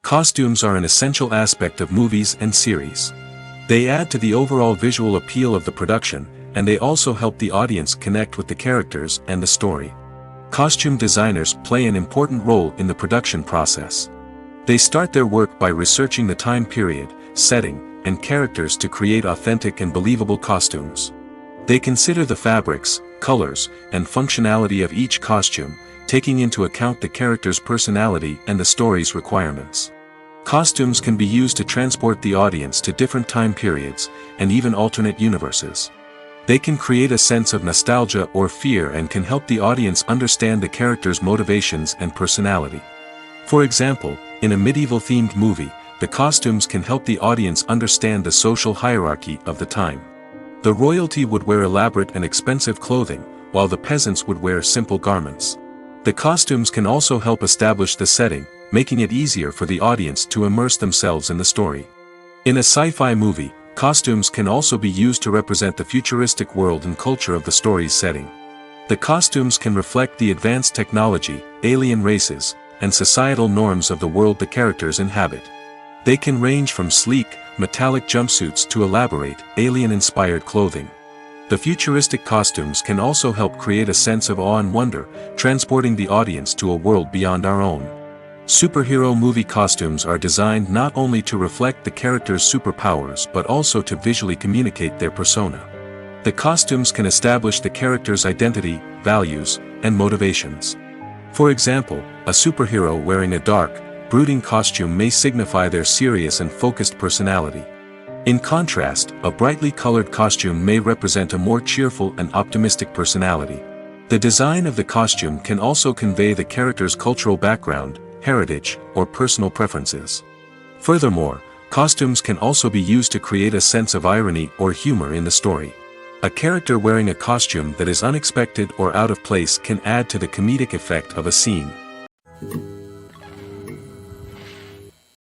Costumes are an essential aspect of movies and series. They add to the overall visual appeal of the production, and they also help the audience connect with the characters and the story. Costume designers play an important role in the production process. They start their work by researching the time period, setting, and characters to create authentic and believable costumes. They consider the fabrics, colors, and functionality of each costume, taking into account the character's personality and the story's requirements. Costumes can be used to transport the audience to different time periods, and even alternate universes. They can create a sense of nostalgia or fear and can help the audience understand the character's motivations and personality. For example, in a medieval-themed movie, the costumes can help the audience understand the social hierarchy of the time. The royalty would wear elaborate and expensive clothing, while the peasants would wear simple garments. The costumes can also help establish the setting, making it easier for the audience to immerse themselves in the story. In a sci-fi movie, costumes can also be used to represent the futuristic world and culture of the story's setting. The costumes can reflect the advanced technology, alien races, and societal norms of the world the characters inhabit. They can range from sleek, metallic jumpsuits to elaborate, alien-inspired clothing. The futuristic costumes can also help create a sense of awe and wonder, transporting the audience to a world beyond our own. Superhero movie costumes are designed not only to reflect the character's superpowers but also to visually communicate their persona. The costumes can establish the character's identity, values, and motivations. For example, a superhero wearing a dark, brooding costume may signify their serious and focused personality. In contrast, a brightly colored costume may represent a more cheerful and optimistic personality. The design of the costume can also convey the character's cultural background, heritage, or personal preferences. Furthermore, costumes can also be used to create a sense of irony or humor in the story. A character wearing a costume that is unexpected or out of place can add to the comedic effect of a scene.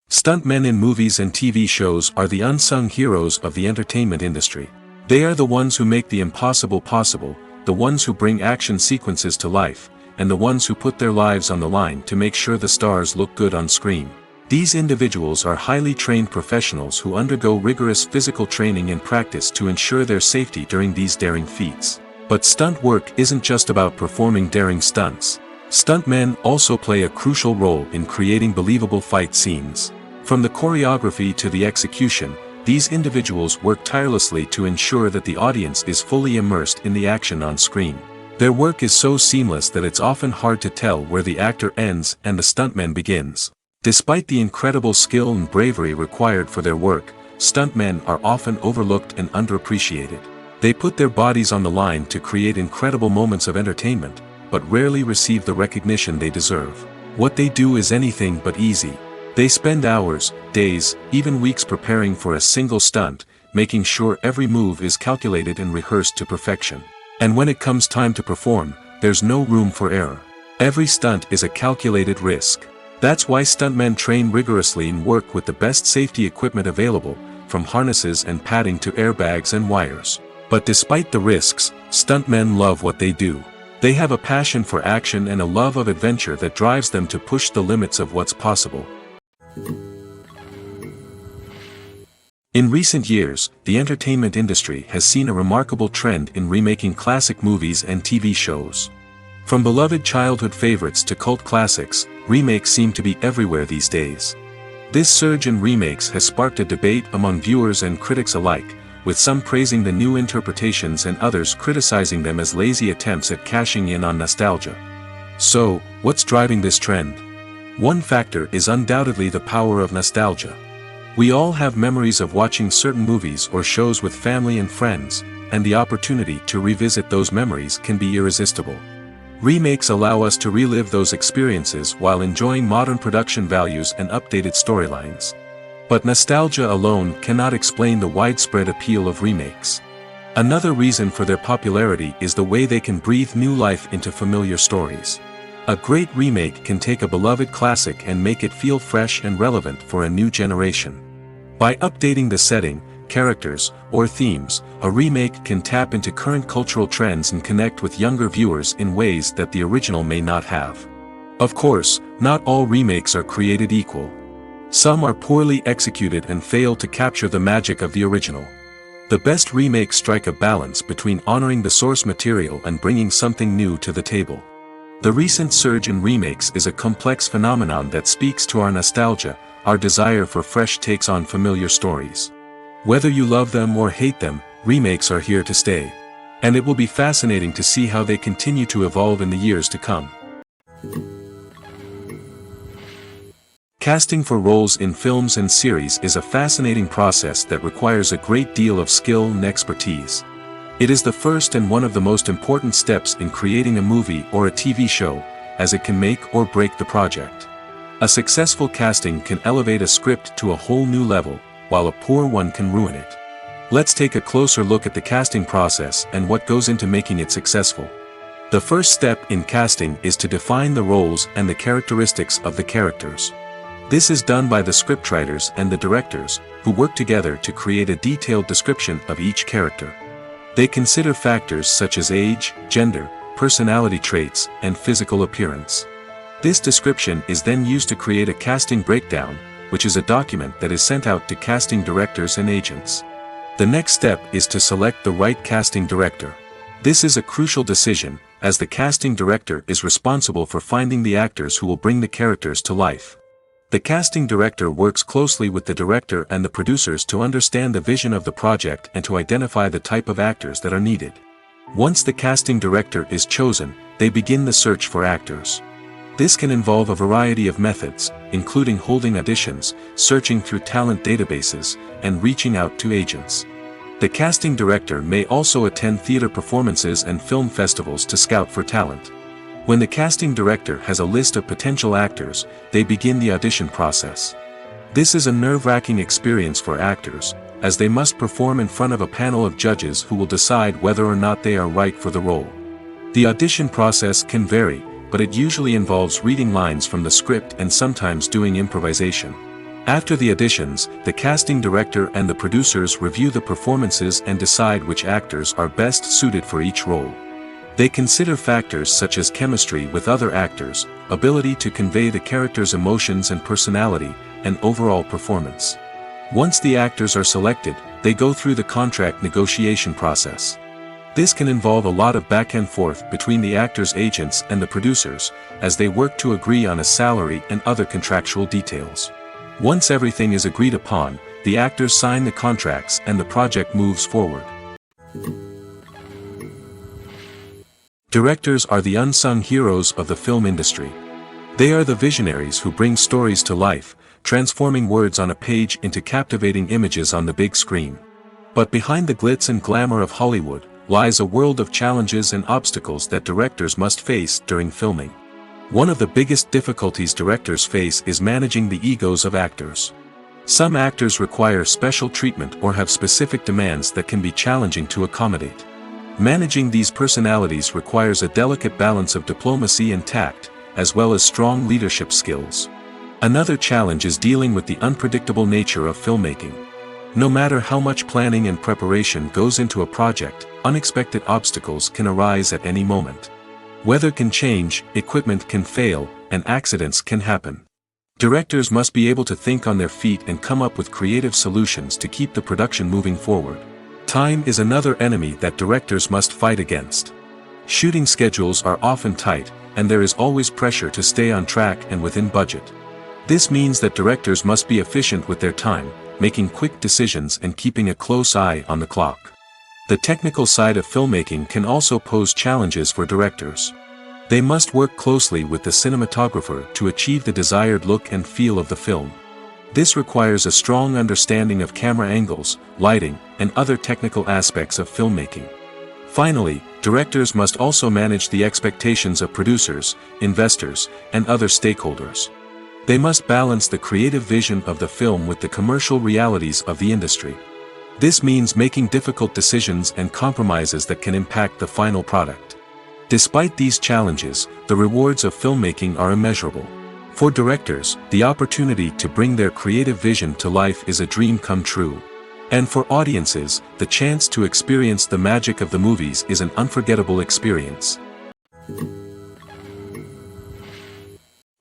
Stuntmen in movies and TV shows are the unsung heroes of the entertainment industry. They are the ones who make the impossible possible, the ones who bring action sequences to life, and the ones who put their lives on the line to make sure the stars look good on screen. These individuals are highly trained professionals who undergo rigorous physical training and practice to ensure their safety during these daring feats. But stunt work isn't just about performing daring stunts. Stuntmen also play a crucial role in creating believable fight scenes. From the choreography to the execution, these individuals work tirelessly to ensure that the audience is fully immersed in the action on screen. Their work is so seamless that it's often hard to tell where the actor ends and the stuntman begins. Despite the incredible skill and bravery required for their work, stuntmen are often overlooked and underappreciated. They put their bodies on the line to create incredible moments of entertainment, but rarely receive the recognition they deserve. What they do is anything but easy. They spend hours, days, even weeks preparing for a single stunt, making sure every move is calculated and rehearsed to perfection. And when it comes time to perform, there's no room for error. Every stunt is a calculated risk. That's why stuntmen train rigorously and work with the best safety equipment available, from harnesses and padding to airbags and wires. But despite the risks, stuntmen love what they do. They have a passion for action and a love of adventure that drives them to push the limits of what's possible. In recent years, the entertainment industry has seen a remarkable trend in remaking classic movies and TV shows. From beloved childhood favorites to cult classics, remakes seem to be everywhere these days. This surge in remakes has sparked a debate among viewers and critics alike, with some praising the new interpretations and others criticizing them as lazy attempts at cashing in on nostalgia. So, what's driving this trend? One factor is undoubtedly the power of nostalgia. We all have memories of watching certain movies or shows with family and friends, and the opportunity to revisit those memories can be irresistible. Remakes allow us to relive those experiences while enjoying modern production values and updated storylines. But nostalgia alone cannot explain the widespread appeal of remakes. Another reason for their popularity is the way they can breathe new life into familiar stories. A great remake can take a beloved classic and make it feel fresh and relevant for a new generation. By updating the setting, characters, or themes, a remake can tap into current cultural trends and connect with younger viewers in ways that the original may not have. Of course, not all remakes are created equal. Some are poorly executed and fail to capture the magic of the original. The best remakes strike a balance between honoring the source material and bringing something new to the table. The recent surge in remakes is a complex phenomenon that speaks to our nostalgia, our desire for fresh takes on familiar stories. Whether you love them or hate them, remakes are here to stay. And it will be fascinating to see how they continue to evolve in the years to come. Casting for roles in films and series is a fascinating process that requires a great deal of skill and expertise. It is the first and one of the most important steps in creating a movie or a TV show, as it can make or break the project. A successful casting can elevate a script to a whole new level, while a poor one can ruin it. Let's take a closer look at the casting process and what goes into making it successful. The first step in casting is to define the roles and the characteristics of the characters. This is done by the scriptwriters and the directors, who work together to create a detailed description of each character. They consider factors such as age, gender, personality traits, and physical appearance. This description is then used to create a casting breakdown, which is a document that is sent out to casting directors and agents. The next step is to select the right casting director. This is a crucial decision, as the casting director is responsible for finding the actors who will bring the characters to life. The casting director works closely with the director and the producers to understand the vision of the project and to identify the type of actors that are needed. Once the casting director is chosen, they begin the search for actors. This can involve a variety of methods, including holding auditions, searching through talent databases, and reaching out to agents. The casting director may also attend theater performances and film festivals to scout for talent. When the casting director has a list of potential actors, they begin the audition process. This is a nerve-wracking experience for actors, as they must perform in front of a panel of judges who will decide whether or not they are right for the role. The audition process can vary, but it usually involves reading lines from the script and sometimes doing improvisation. After the auditions, the casting director and the producers review the performances and decide which actors are best suited for each role. They consider factors such as chemistry with other actors, ability to convey the character's emotions and personality, and overall performance. Once the actors are selected, they go through the contract negotiation process. This can involve a lot of back and forth between the actors' agents and the producers, as they work to agree on a salary and other contractual details. Once everything is agreed upon, the actors sign the contracts and the project moves forward. Directors are the unsung heroes of the film industry. They are the visionaries who bring stories to life, transforming words on a page into captivating images on the big screen. But behind the glitz and glamour of Hollywood, lies a world of challenges and obstacles that directors must face during filming. One of the biggest difficulties directors face is managing the egos of actors. Some actors require special treatment or have specific demands that can be challenging to accommodate. Managing these personalities requires a delicate balance of diplomacy and tact, as well as strong leadership skills. Another challenge is dealing with the unpredictable nature of filmmaking. No matter how much planning and preparation goes into a project, unexpected obstacles can arise at any moment. Weather can change, equipment can fail, and accidents can happen. Directors must be able to think on their feet and come up with creative solutions to keep the production moving forward. Time is another enemy that directors must fight against. Shooting schedules are often tight, and there is always pressure to stay on track and within budget. This means that directors must be efficient with their time, making quick decisions and keeping a close eye on the clock. The technical side of filmmaking can also pose challenges for directors. They must work closely with the cinematographer to achieve the desired look and feel of the film. This requires a strong understanding of camera angles, lighting, and other technical aspects of filmmaking. Finally, directors must also manage the expectations of producers, investors, and other stakeholders. They must balance the creative vision of the film with the commercial realities of the industry. This means making difficult decisions and compromises that can impact the final product. Despite these challenges, the rewards of filmmaking are immeasurable. For directors, the opportunity to bring their creative vision to life is a dream come true. And for audiences, the chance to experience the magic of the movies is an unforgettable experience.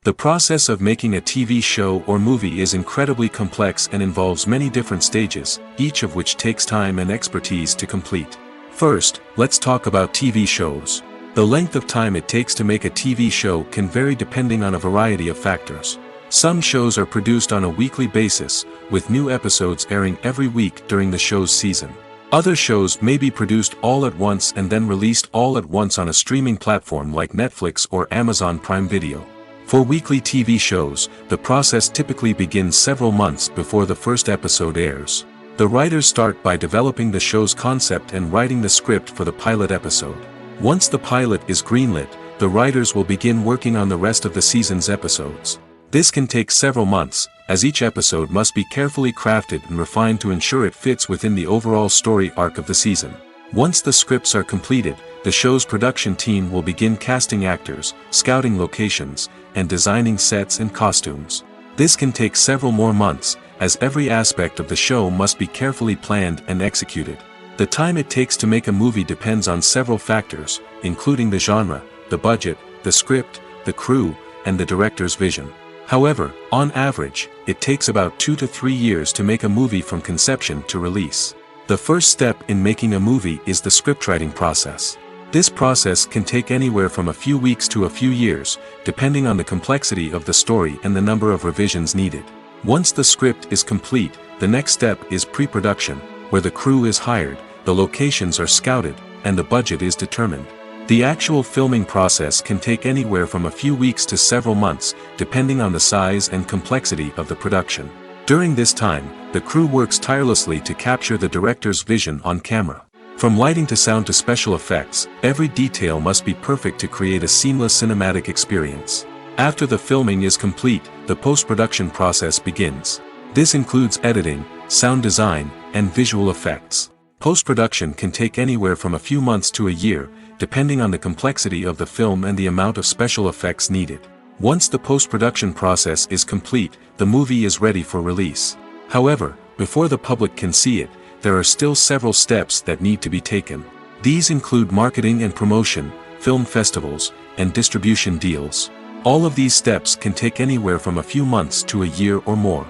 The process of making a TV show or movie is incredibly complex and involves many different stages, each of which takes time and expertise to complete. First, let's talk about TV shows. The length of time it takes to make a TV show can vary depending on a variety of factors. Some shows are produced on a weekly basis, with new episodes airing every week during the show's season. Other shows may be produced all at once and then released all at once on a streaming platform like Netflix or Amazon Prime Video. For weekly TV shows, the process typically begins several months before the first episode airs. The writers start by developing the show's concept and writing the script for the pilot episode. Once the pilot is greenlit, the writers will begin working on the rest of the season's episodes. This can take several months, as each episode must be carefully crafted and refined to ensure it fits within the overall story arc of the season. Once the scripts are completed, the show's production team will begin casting actors, scouting locations, and designing sets and costumes. This can take several more months, as every aspect of the show must be carefully planned and executed. The time it takes to make a movie depends on several factors, including the genre, the budget, the script, the crew, and the director's vision. However, on average, it takes about 2 to 3 years to make a movie from conception to release. The first step in making a movie is the scriptwriting process. This process can take anywhere from a few weeks to a few years, depending on the complexity of the story and the number of revisions needed. Once the script is complete, the next step is pre-production, where the crew is hired, the locations are scouted, and the budget is determined. The actual filming process can take anywhere from a few weeks to several months, depending on the size and complexity of the production. During this time, the crew works tirelessly to capture the director's vision on camera. From lighting to sound to special effects, every detail must be perfect to create a seamless cinematic experience. After the filming is complete, the post-production process begins. This includes editing, sound design, and visual effects. Post-production can take anywhere from a few months to a year, depending on the complexity of the film and the amount of special effects needed. Once the post-production process is complete, the movie is ready for release. However, before the public can see it, there are still several steps that need to be taken. These include marketing and promotion, film festivals, and distribution deals. All of these steps can take anywhere from a few months to a year or more.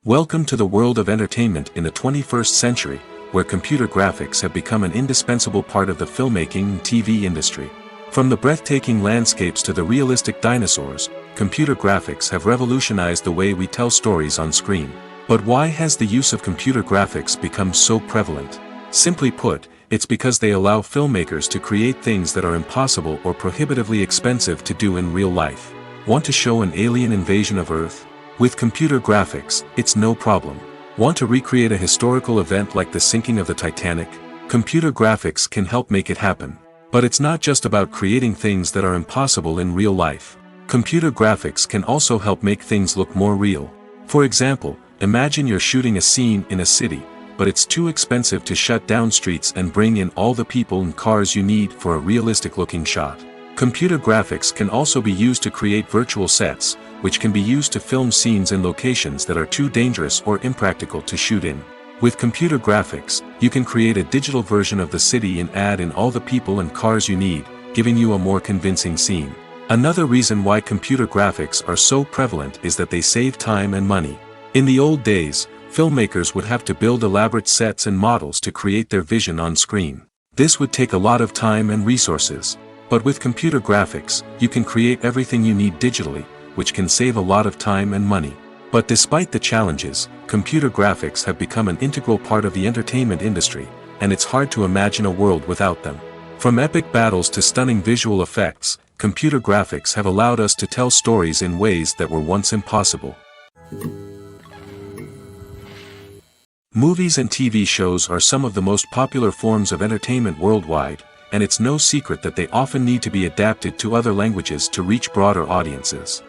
Welcome to the world of entertainment in the 21st century, where computer graphics have become an indispensable part of the filmmaking and TV industry. From the breathtaking landscapes to the realistic dinosaurs, computer graphics have revolutionized the way we tell stories on screen. But why has the use of computer graphics become so prevalent? Simply put, it's because they allow filmmakers to create things that are impossible or prohibitively expensive to do in real life. Want to show an alien invasion of Earth? With computer graphics, it's no problem. Want to recreate a historical event like the sinking of the Titanic? Computer graphics can help make it happen. But it's not just about creating things that are impossible in real life. Computer graphics can also help make things look more real. For example, imagine you're shooting a scene in a city, but it's too expensive to shut down streets and bring in all the people and cars you need for a realistic-looking shot. Computer graphics can also be used to create virtual sets, which can be used to film scenes in locations that are too dangerous or impractical to shoot in. With computer graphics, you can create a digital version of the city and add in all the people and cars you need, giving you a more convincing scene. Another reason why computer graphics are so prevalent is that they save time and money. In the old days, filmmakers would have to build elaborate sets and models to create their vision on screen. This would take a lot of time and resources. But with computer graphics, you can create everything you need digitally, which can save a lot of time and money. But despite the challenges, computer graphics have become an integral part of the entertainment industry, and it's hard to imagine a world without them. From epic battles to stunning visual effects, computer graphics have allowed us to tell stories in ways that were once impossible. Movies and TV shows are some of the most popular forms of entertainment worldwide, and it's no secret that they often need to be adapted to other languages to reach broader audiences.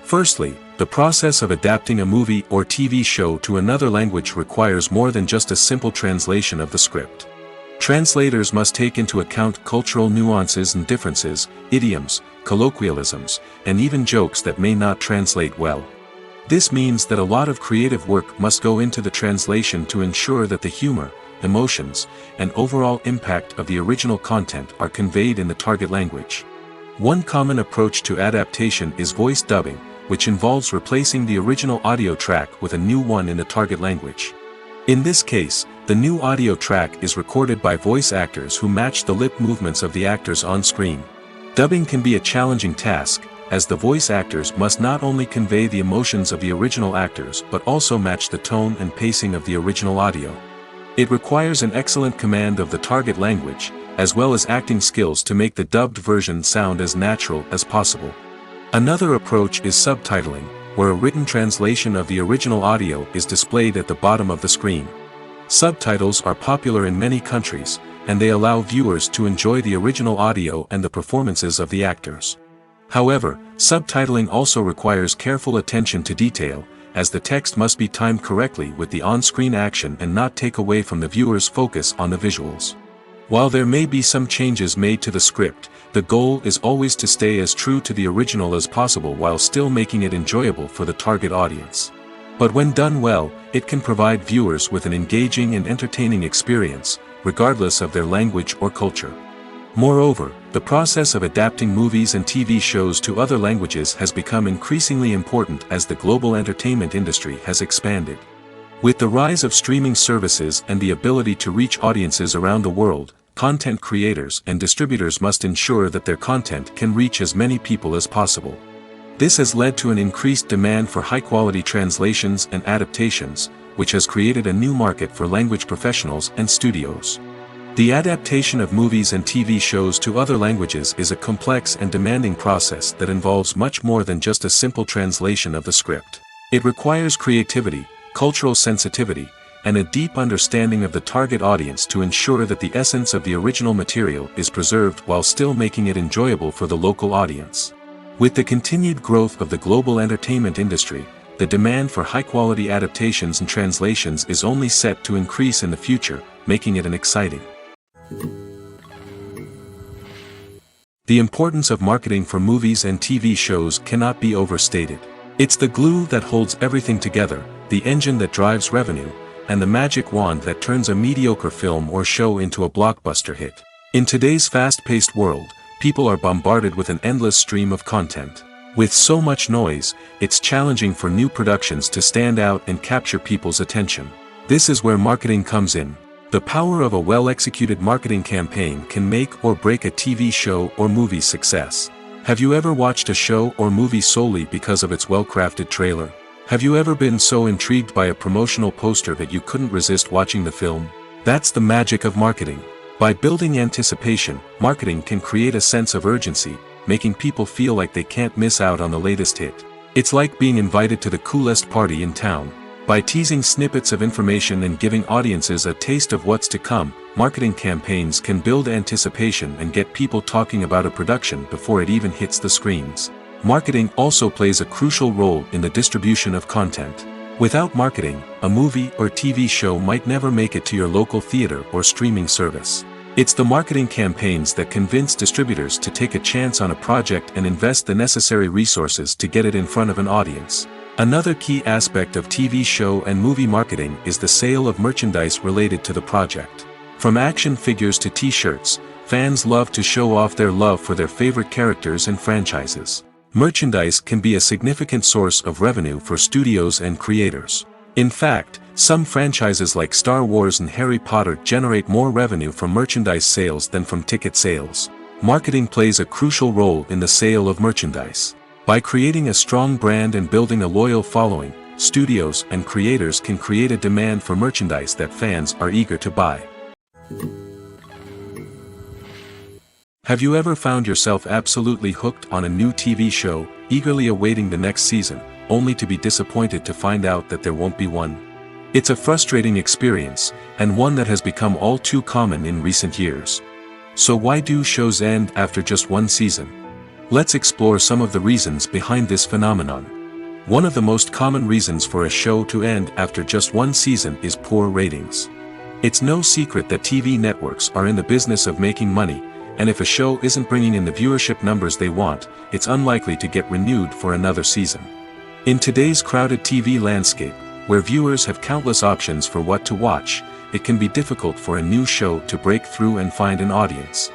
Firstly, the process of adapting a movie or TV show to another language requires more than just a simple translation of the script. Translators must take into account cultural nuances and differences, idioms, colloquialisms, and even jokes that may not translate well. This means that a lot of creative work must go into the translation to ensure that the humor, emotions, and overall impact of the original content are conveyed in the target language. One common approach to adaptation is voice dubbing, which involves replacing the original audio track with a new one in the target language. In this case, the The new audio track is recorded by voice actors who match the lip movements of the actors on screen. Dubbing can be a challenging task, as the voice actors must not only convey the emotions of the original actors but also match the tone and pacing of the original audio. It requires an excellent command of the target language, as well as acting skills to make the dubbed version sound as natural as possible. Another approach is subtitling, where a written translation of the original audio is displayed at the bottom of the screen. Subtitles are popular in many countries, and they allow viewers to enjoy the original audio and the performances of the actors. However, subtitling also requires careful attention to detail, as the text must be timed correctly with the on-screen action and not take away from the viewer's focus on the visuals. While there may be some changes made to the script, the goal is always to stay as true to the original as possible while still making it enjoyable for the target audience. But when done well, it can provide viewers with an engaging and entertaining experience, regardless of their language or culture. Moreover, the process of adapting movies and TV shows to other languages has become increasingly important as the global entertainment industry has expanded. With the rise of streaming services and the ability to reach audiences around the world, content creators and distributors must ensure that their content can reach as many people as possible. This has led to an increased demand for high-quality translations and adaptations, which has created a new market for language professionals and studios. The adaptation of movies and TV shows to other languages is a complex and demanding process that involves much more than just a simple translation of the script. It requires creativity, cultural sensitivity, and a deep understanding of the target audience to ensure that the essence of the original material is preserved while still making it enjoyable for the local audience. With the continued growth of the global entertainment industry, the demand for high-quality adaptations and translations is only set to increase in the future, making it exciting. The importance of marketing for movies and TV shows cannot be overstated. It's the glue that holds everything together, the engine that drives revenue, and the magic wand that turns a mediocre film or show into a blockbuster hit. In today's fast-paced world, people are bombarded with an endless stream of content. With so much noise, it's challenging for new productions to stand out and capture people's attention. This is where marketing comes in. The power of a well-executed marketing campaign can make or break a TV show or movie's success. Have you ever watched a show or movie solely because of its well-crafted trailer? Have you ever been so intrigued by a promotional poster that you couldn't resist watching the film? That's the magic of marketing. By building anticipation, marketing can create a sense of urgency, making people feel like they can't miss out on the latest hit. It's like being invited to the coolest party in town. By teasing snippets of information and giving audiences a taste of what's to come, marketing campaigns can build anticipation and get people talking about a production before it even hits the screens. Marketing also plays a crucial role in the distribution of content. Without marketing, a movie or TV show might never make it to your local theater or streaming service. It's the marketing campaigns that convince distributors to take a chance on a project and invest the necessary resources to get it in front of an audience. Another key aspect of TV show and movie marketing is the sale of merchandise related to the project. From action figures to t-shirts, fans love to show off their love for their favorite characters and franchises. Merchandise can be a significant source of revenue for studios and creators. In fact, some franchises like Star Wars and Harry Potter generate more revenue from merchandise sales than from ticket sales. Marketing plays a crucial role in the sale of merchandise. By creating a strong brand and building a loyal following, studios and creators can create a demand for merchandise that fans are eager to buy. Have you ever found yourself absolutely hooked on a new TV show, eagerly awaiting the next season, only to be disappointed to find out that there won't be one? It's a frustrating experience, and one that has become all too common in recent years. So why do shows end after just one season? Let's explore some of the reasons behind this phenomenon. One of the most common reasons for a show to end after just one season is poor ratings. It's no secret that TV networks are in the business of making money, and if a show isn't bringing in the viewership numbers they want, it's unlikely to get renewed for another season. In today's crowded TV landscape, where viewers have countless options for what to watch, it can be difficult for a new show to break through and find an audience.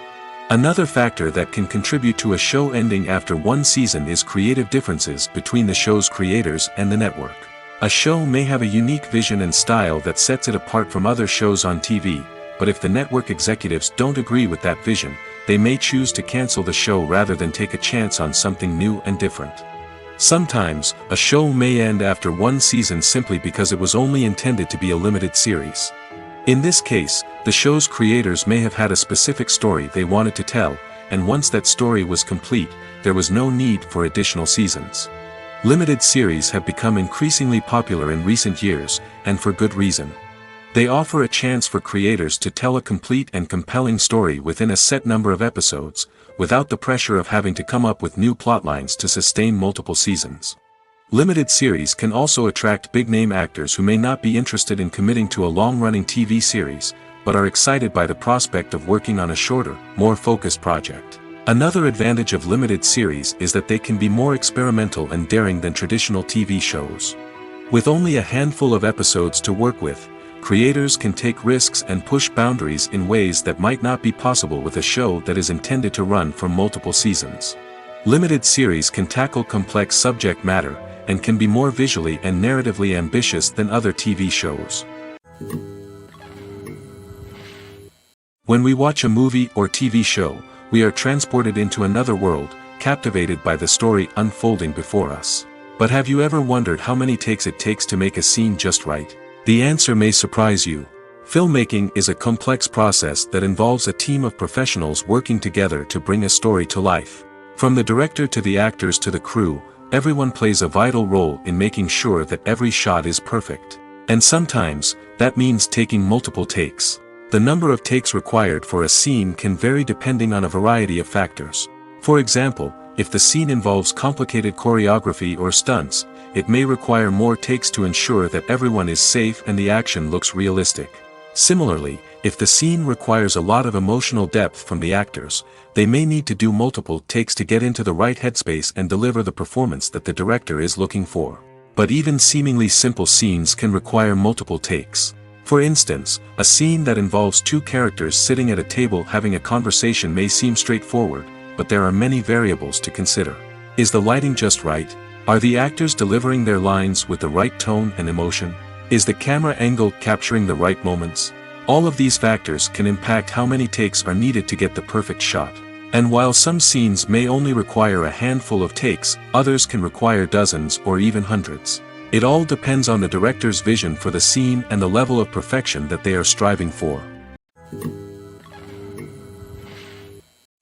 Another factor that can contribute to a show ending after one season is creative differences between the show's creators and the network. A show may have a unique vision and style that sets it apart from other shows on TV, but if the network executives don't agree with that vision, they may choose to cancel the show rather than take a chance on something new and different. Sometimes, a show may end after one season simply because it was only intended to be a limited series. In this case, the show's creators may have had a specific story they wanted to tell, and once that story was complete, there was no need for additional seasons. Limited series have become increasingly popular in recent years, and for good reason. They offer a chance for creators to tell a complete and compelling story within a set number of episodes, without the pressure of having to come up with new plotlines to sustain multiple seasons. Limited series can also attract big-name actors who may not be interested in committing to a long-running TV series, but are excited by the prospect of working on a shorter, more focused project. Another advantage of limited series is that they can be more experimental and daring than traditional TV shows. With only a handful of episodes to work with, creators can take risks and push boundaries in ways that might not be possible with a show that is intended to run for multiple seasons. Limited series can tackle complex subject matter, and can be more visually and narratively ambitious than other TV shows. When we watch a movie or TV show, we are transported into another world, captivated by the story unfolding before us. But have you ever wondered how many takes it takes to make a scene just right? The answer may surprise you. Filmmaking is a complex process that involves a team of professionals working together to bring a story to life. From the director to the actors to the crew, everyone plays a vital role in making sure that every shot is perfect. And sometimes, that means taking multiple takes. The number of takes required for a scene can vary depending on a variety of factors. For example, if the scene involves complicated choreography or stunts, it may require more takes to ensure that everyone is safe and the action looks realistic. Similarly, if the scene requires a lot of emotional depth from the actors, they may need to do multiple takes to get into the right headspace and deliver the performance that the director is looking for. But even seemingly simple scenes can require multiple takes. For instance, a scene that involves two characters sitting at a table having a conversation may seem straightforward, but there are many variables to consider. Is the lighting just right? Are the actors delivering their lines with the right tone and emotion? Is the camera angle capturing the right moments? All of these factors can impact how many takes are needed to get the perfect shot. And while some scenes may only require a handful of takes, others can require dozens or even hundreds. It all depends on the director's vision for the scene and the level of perfection that they are striving for.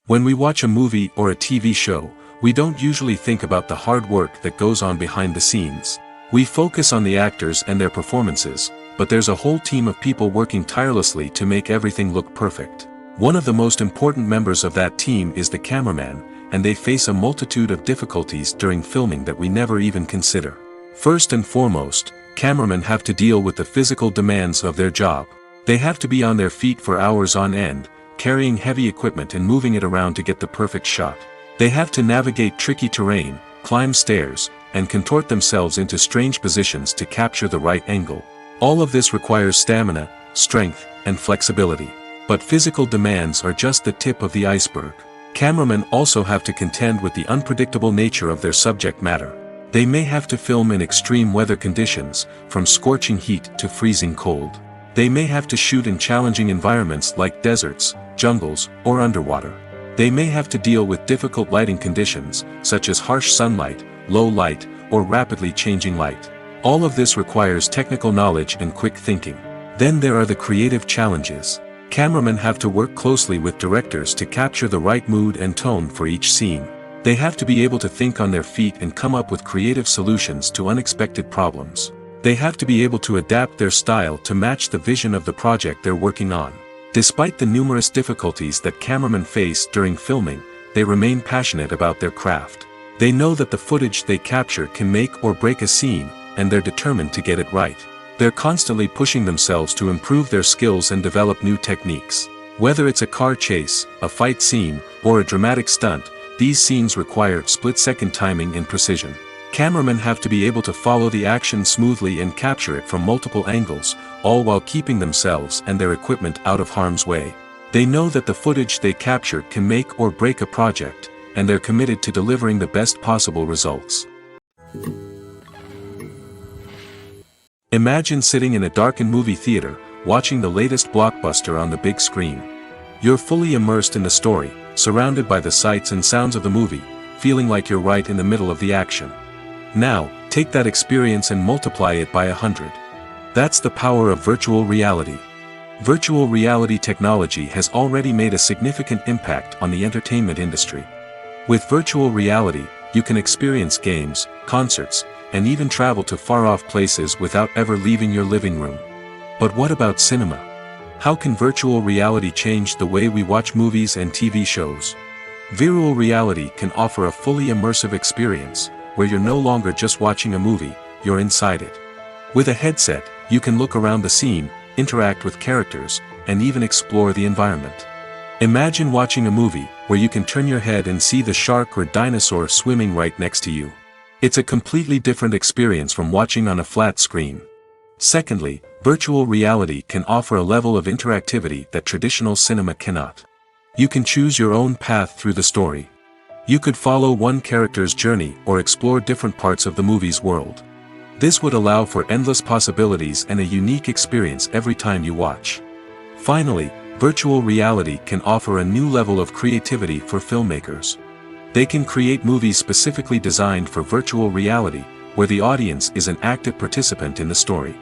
When we watch a movie or a TV show, we don't usually think about the hard work that goes on behind the scenes. We focus on the actors and their performances, but there's a whole team of people working tirelessly to make everything look perfect. One of the most important members of that team is the cameraman, and they face a multitude of difficulties during filming that we never even consider. First and foremost, cameramen have to deal with the physical demands of their job. They have to be on their feet for hours on end, carrying heavy equipment and moving it around to get the perfect shot. They have to navigate tricky terrain, climb stairs, and contort themselves into strange positions to capture the right angle. All of this requires stamina, strength, and flexibility. But physical demands are just the tip of the iceberg. Cameramen also have to contend with the unpredictable nature of their subject matter. They may have to film in extreme weather conditions, from scorching heat to freezing cold. They may have to shoot in challenging environments like deserts, jungles, or underwater. They may have to deal with difficult lighting conditions, such as harsh sunlight, low light, or rapidly changing light. All of this requires technical knowledge and quick thinking. Then there are the creative challenges. Cameramen have to work closely with directors to capture the right mood and tone for each scene. They have to be able to think on their feet and come up with creative solutions to unexpected problems. They have to be able to adapt their style to match the vision of the project they're working on. Despite the numerous difficulties that cameramen face during filming, they remain passionate about their craft. They know that the footage they capture can make or break a scene, and they're determined to get it right. They're constantly pushing themselves to improve their skills and develop new techniques. Whether it's a car chase, a fight scene, or a dramatic stunt, these scenes require split-second timing and precision. Cameramen have to be able to follow the action smoothly and capture it from multiple angles, all while keeping themselves and their equipment out of harm's way. They know that the footage they capture can make or break a project, and they're committed to delivering the best possible results. Imagine sitting in a darkened movie theater, watching the latest blockbuster on the big screen. You're fully immersed in the story, surrounded by the sights and sounds of the movie, feeling like you're right in the middle of the action. Now, take that experience and multiply it by 100. That's the power of virtual reality. Virtual reality technology has already made a significant impact on the entertainment industry. With virtual reality, you can experience games, concerts, and even travel to far-off places without ever leaving your living room. But what about cinema? How can virtual reality change the way we watch movies and TV shows? Virtual reality can offer a fully immersive experience, where you're no longer just watching a movie, you're inside it. With a headset, you can look around the scene, interact with characters, and even explore the environment. Imagine watching a movie, where you can turn your head and see the shark or dinosaur swimming right next to you. It's a completely different experience from watching on a flat screen. Secondly, virtual reality can offer a level of interactivity that traditional cinema cannot. You can choose your own path through the story. You could follow one character's journey or explore different parts of the movie's world. This would allow for endless possibilities and a unique experience every time you watch. Finally, virtual reality can offer a new level of creativity for filmmakers. They can create movies specifically designed for virtual reality, where the audience is an active participant in the story.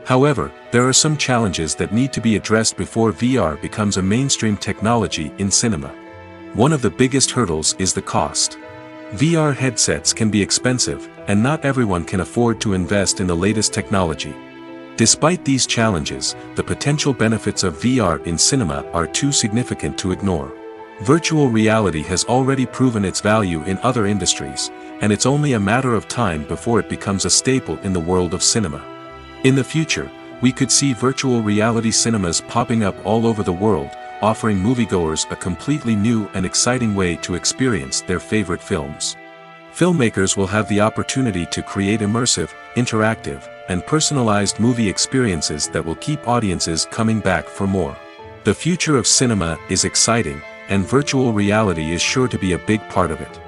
However, there are some challenges that need to be addressed before VR becomes a mainstream technology in cinema. One of the biggest hurdles is the cost. VR headsets can be expensive, and not everyone can afford to invest in the latest technology. Despite these challenges, the potential benefits of VR in cinema are too significant to ignore. Virtual reality has already proven its value in other industries, and it's only a matter of time before it becomes a staple in the world of cinema. In the future, we could see virtual reality cinemas popping up all over the world, offering moviegoers a completely new and exciting way to experience their favorite films. Filmmakers will have the opportunity to create immersive, interactive, and personalized movie experiences that will keep audiences coming back for more. The future of cinema is exciting, and virtual reality is sure to be a big part of it.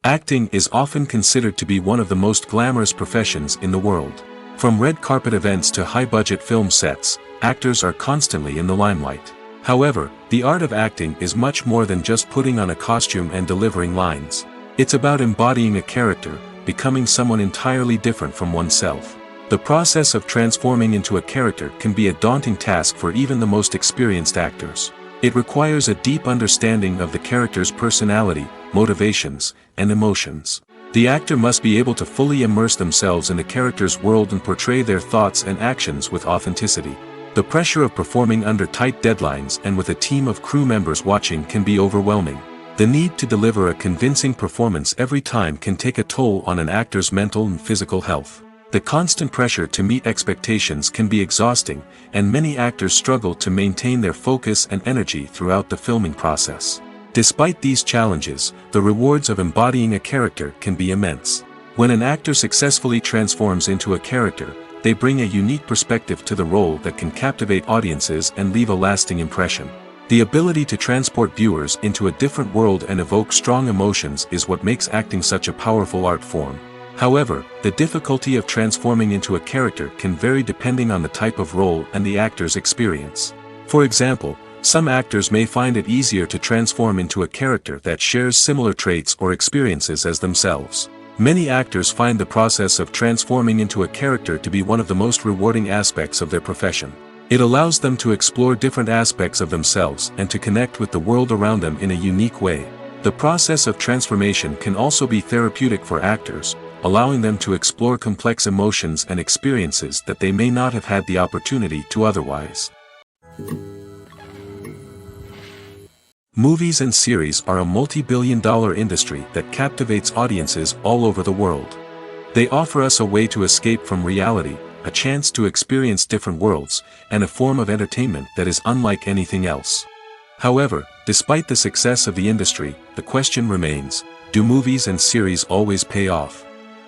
Acting is often considered to be one of the most glamorous professions in the world. From red carpet events to high-budget film sets, actors are constantly in the limelight. However, the art of acting is much more than just putting on a costume and delivering lines. It's about embodying a character, becoming someone entirely different from oneself. The process of transforming into a character can be a daunting task for even the most experienced actors. It requires a deep understanding of the character's personality, motivations, and emotions. The actor must be able to fully immerse themselves in the character's world and portray their thoughts and actions with authenticity. The pressure of performing under tight deadlines and with a team of crew members watching can be overwhelming. The need to deliver a convincing performance every time can take a toll on an actor's mental and physical health. The constant pressure to meet expectations can be exhausting, and many actors struggle to maintain their focus and energy throughout the filming process. Despite these challenges, the rewards of embodying a character can be immense. When an actor successfully transforms into a character, they bring a unique perspective to the role that can captivate audiences and leave a lasting impression. The ability to transport viewers into a different world and evoke strong emotions is what makes acting such a powerful art form. However, the difficulty of transforming into a character can vary depending on the type of role and the actor's experience. For example, some actors may find it easier to transform into a character that shares similar traits or experiences as themselves. Many actors find the process of transforming into a character to be one of the most rewarding aspects of their profession. It allows them to explore different aspects of themselves and to connect with the world around them in a unique way. The process of transformation can also be therapeutic for actors, allowing them to explore complex emotions and experiences that they may not have had the opportunity to otherwise. Movies and series are a multi-billion-dollar industry that captivates audiences all over the world. They offer us a way to escape from reality, a chance to experience different worlds, and a form of entertainment that is unlike anything else. However, despite the success of the industry, the question remains, do movies and series always pay off?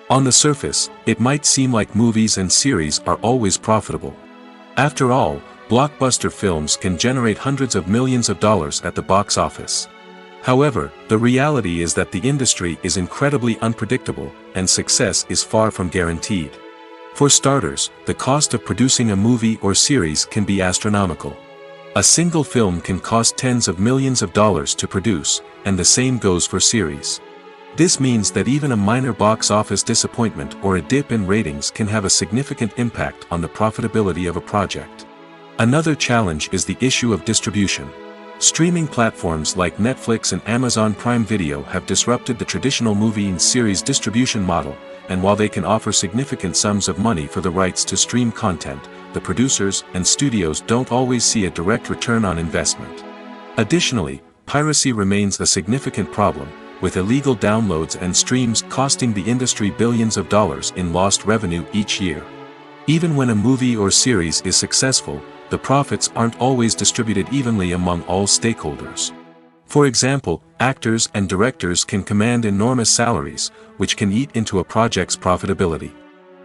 On the surface, it might seem like movies and series are always profitable. After all, blockbuster films can generate hundreds of millions of dollars at the box office. However, the reality is that the industry is incredibly unpredictable, and success is far from guaranteed. For starters, the cost of producing a movie or series can be astronomical. A single film can cost tens of millions of dollars to produce, and the same goes for series. This means that even a minor box office disappointment or a dip in ratings can have a significant impact on the profitability of a project. Another challenge is the issue of distribution. Streaming platforms like Netflix and Amazon Prime Video have disrupted the traditional movie and series distribution model, and while they can offer significant sums of money for the rights to stream content, the producers and studios don't always see a direct return on investment. Additionally, piracy remains a significant problem, with illegal downloads and streams costing the industry billions of dollars in lost revenue each year. Even when a movie or series is successful, the profits aren't always distributed evenly among all stakeholders. For example, actors and directors can command enormous salaries, which can eat into a project's profitability.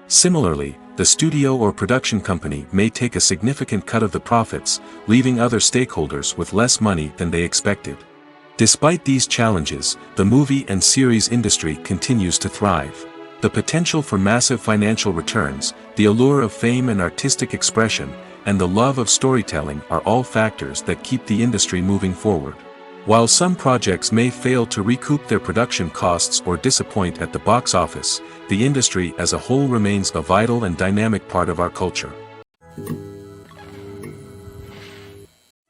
Similarly, the studio or production company may take a significant cut of the profits, leaving other stakeholders with less money than they expected. Despite these challenges, the movie and series industry continues to thrive. The potential for massive financial returns, the allure of fame and artistic expression, and the love of storytelling are all factors that keep the industry moving forward. While some projects may fail to recoup their production costs or disappoint at the box office, the industry as a whole remains a vital and dynamic part of our culture.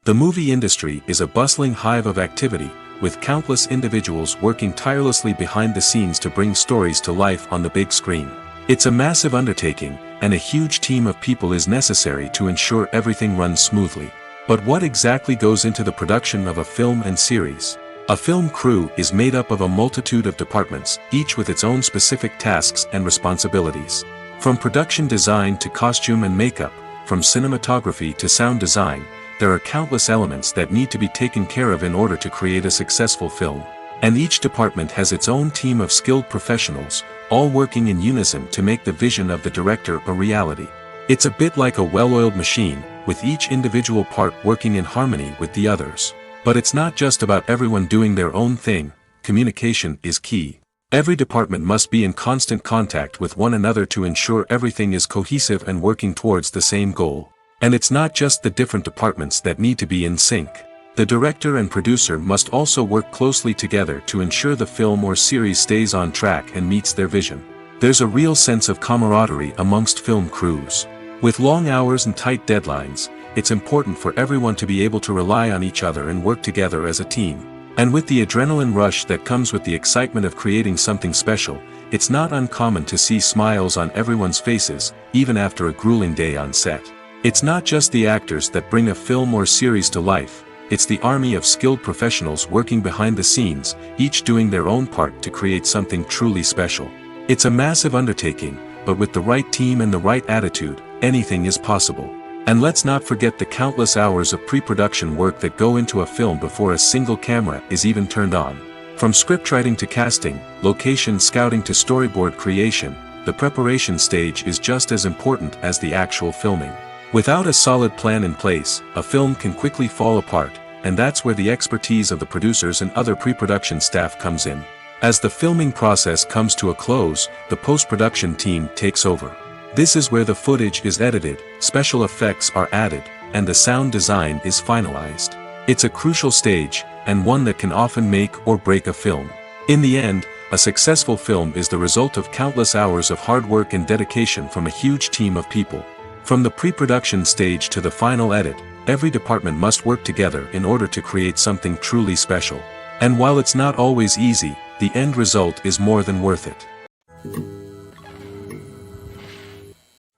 The movie industry is a bustling hive of activity, with countless individuals working tirelessly behind the scenes to bring stories to life on the big screen. It's a massive undertaking, and a huge team of people is necessary to ensure everything runs smoothly. But what exactly goes into the production of a film and series? A film crew is made up of a multitude of departments, each with its own specific tasks and responsibilities. From production design to costume and makeup, from cinematography to sound design, there are countless elements that need to be taken care of in order to create a successful film. And each department has its own team of skilled professionals, all working in unison to make the vision of the director a reality. It's a bit like a well-oiled machine, with each individual part working in harmony with the others. But it's not just about everyone doing their own thing. Communication is key. Every department must be in constant contact with one another to ensure everything is cohesive and working towards the same goal. And it's not just the different departments that need to be in sync. The director and producer must also work closely together to ensure the film or series stays on track and meets their vision. There's a real sense of camaraderie amongst film crews. With long hours and tight deadlines, it's important for everyone to be able to rely on each other and work together as a team. And with the adrenaline rush that comes with the excitement of creating something special, it's not uncommon to see smiles on everyone's faces, even after a grueling day on set. It's not just the actors that bring a film or series to life, it's the army of skilled professionals working behind the scenes, each doing their own part to create something truly special. It's a massive undertaking, but with the right team and the right attitude, anything is possible. And let's not forget the countless hours of pre-production work that go into a film before a single camera is even turned on. From scriptwriting to casting, location scouting to storyboard creation, the preparation stage is just as important as the actual filming. Without a solid plan in place, a film can quickly fall apart, and that's where the expertise of the producers and other pre-production staff comes in. As the filming process comes to a close, the post-production team takes over. This is where the footage is edited, special effects are added, and the sound design is finalized. It's a crucial stage, and one that can often make or break a film. In the end, a successful film is the result of countless hours of hard work and dedication from a huge team of people. From the pre-production stage to the final edit, every department must work together in order to create something truly special. And while it's not always easy, the end result is more than worth it.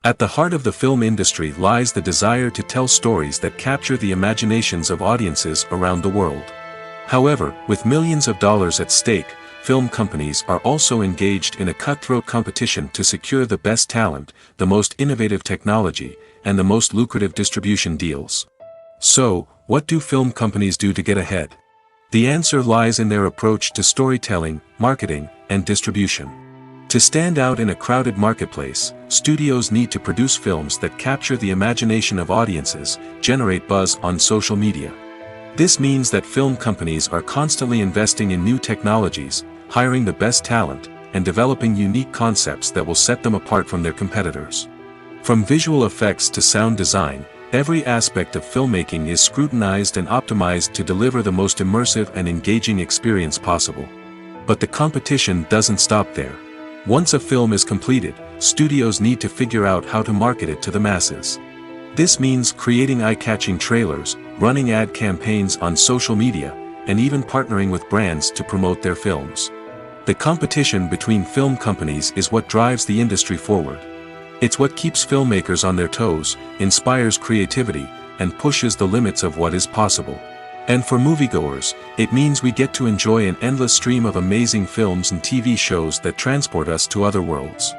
At the heart of the film industry lies the desire to tell stories that capture the imaginations of audiences around the world. However, with millions of dollars at stake, film companies are also engaged in a cutthroat competition to secure the best talent, the most innovative technology, and the most lucrative distribution deals. So, what do film companies do to get ahead? The answer lies in their approach to storytelling, marketing, and distribution. To stand out in a crowded marketplace, studios need to produce films that capture the imagination of audiences, generate buzz on social media, This means that film companies are constantly investing in new technologies, hiring the best talent, and developing unique concepts that will set them apart from their competitors. From visual effects to sound design, every aspect of filmmaking is scrutinized and optimized to deliver the most immersive and engaging experience possible. But the competition doesn't stop there. Once a film is completed, studios need to figure out how to market it to the masses. This means creating eye-catching trailers, running ad campaigns on social media, and even partnering with brands to promote their films. The competition between film companies is what drives the industry forward. It's what keeps filmmakers on their toes, inspires creativity, and pushes the limits of what is possible. And for moviegoers, it means we get to enjoy an endless stream of amazing films and TV shows that transport us to other worlds.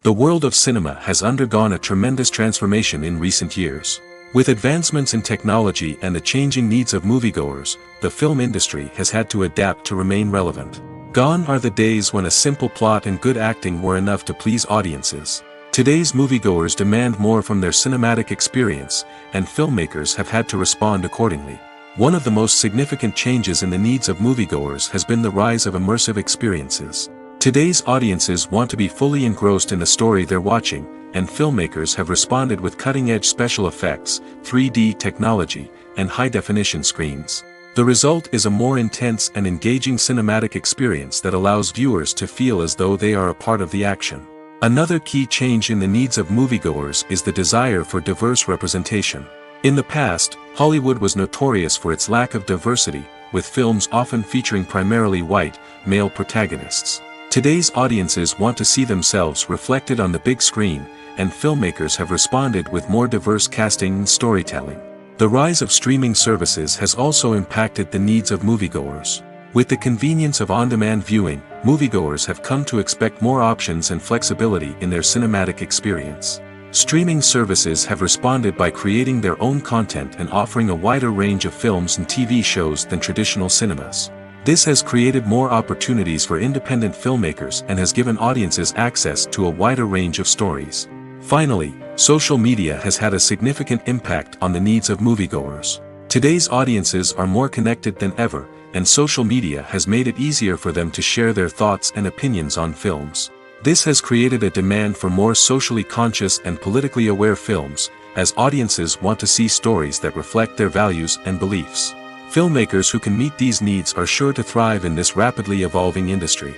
The world of cinema has undergone a tremendous transformation in recent years. With advancements in technology and the changing needs of moviegoers, the film industry has had to adapt to remain relevant. Gone are the days when a simple plot and good acting were enough to please audiences. Today's moviegoers demand more from their cinematic experience, and filmmakers have had to respond accordingly. One of the most significant changes in the needs of moviegoers has been the rise of immersive experiences. Today's audiences want to be fully engrossed in the story they're watching, and filmmakers have responded with cutting-edge special effects, 3D technology, and high-definition screens. The result is a more intense and engaging cinematic experience that allows viewers to feel as though they are a part of the action. Another key change in the needs of moviegoers is the desire for diverse representation. In the past, Hollywood was notorious for its lack of diversity, with films often featuring primarily white, male protagonists. Today's audiences want to see themselves reflected on the big screen, and filmmakers have responded with more diverse casting and storytelling. The rise of streaming services has also impacted the needs of moviegoers. With the convenience of on-demand viewing, moviegoers have come to expect more options and flexibility in their cinematic experience. Streaming services have responded by creating their own content and offering a wider range of films and TV shows than traditional cinemas. This has created more opportunities for independent filmmakers and has given audiences access to a wider range of stories. Finally, social media has had a significant impact on the needs of moviegoers. Today's audiences are more connected than ever, and social media has made it easier for them to share their thoughts and opinions on films. This has created a demand for more socially conscious and politically aware films, as audiences want to see stories that reflect their values and beliefs. Filmmakers who can meet these needs are sure to thrive in this rapidly evolving industry.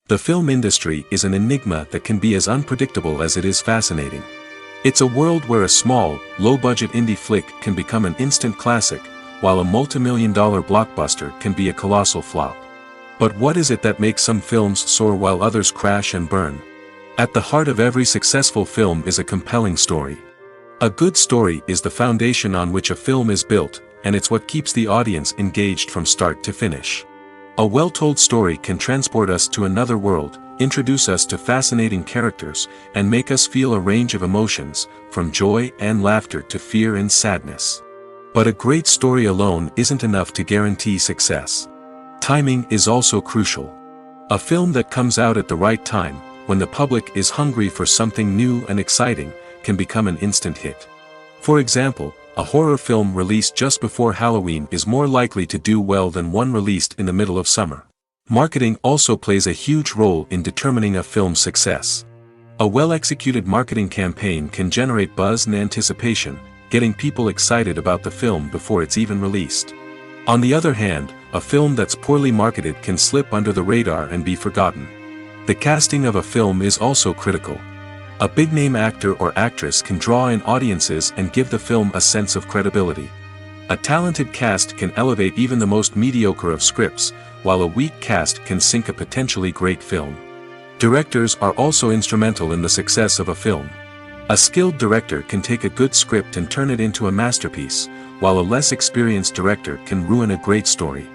The film industry is an enigma that can be as unpredictable as it is fascinating. It's a world where a small, low-budget indie flick can become an instant classic, while a multi-million-dollar blockbuster can be a colossal flop. But what is it that makes some films soar while others crash and burn? At the heart of every successful film is a compelling story. A good story is the foundation on which a film is built, and it's what keeps the audience engaged from start to finish. A well-told story can transport us to another world, introduce us to fascinating characters, and make us feel a range of emotions, from joy and laughter to fear and sadness. But a great story alone isn't enough to guarantee success. Timing is also crucial. A film that comes out at the right time, when the public is hungry for something new and exciting, can become an instant hit. For example, a horror film released just before Halloween is more likely to do well than one released in the middle of summer. Marketing also plays a huge role in determining a film's success. A well-executed marketing campaign can generate buzz and anticipation, getting people excited about the film before it's even released. On the other hand, a film that's poorly marketed can slip under the radar and be forgotten. The casting of a film is also critical. A big-name actor or actress can draw in audiences and give the film a sense of credibility. A talented cast can elevate even the most mediocre of scripts, while a weak cast can sink a potentially great film. Directors are also instrumental in the success of a film. A skilled director can take a good script and turn it into a masterpiece, while a less experienced director can ruin a great story.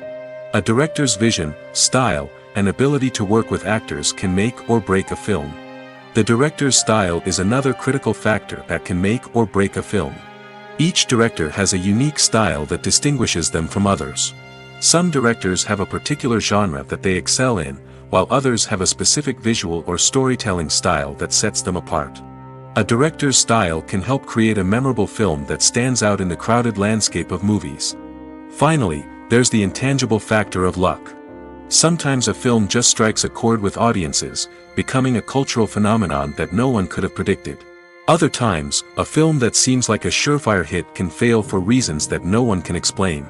A director's vision, style, and ability to work with actors can make or break a film. The director's style is another critical factor that can make or break a film. Each director has a unique style that distinguishes them from others. Some directors have a particular genre that they excel in, while others have a specific visual or storytelling style that sets them apart. A director's style can help create a memorable film that stands out in the crowded landscape of movies. Finally, there's the intangible factor of luck. Sometimes a film just strikes a chord with audiences, becoming a cultural phenomenon that no one could have predicted. Other times, a film that seems like a surefire hit can fail for reasons that no one can explain.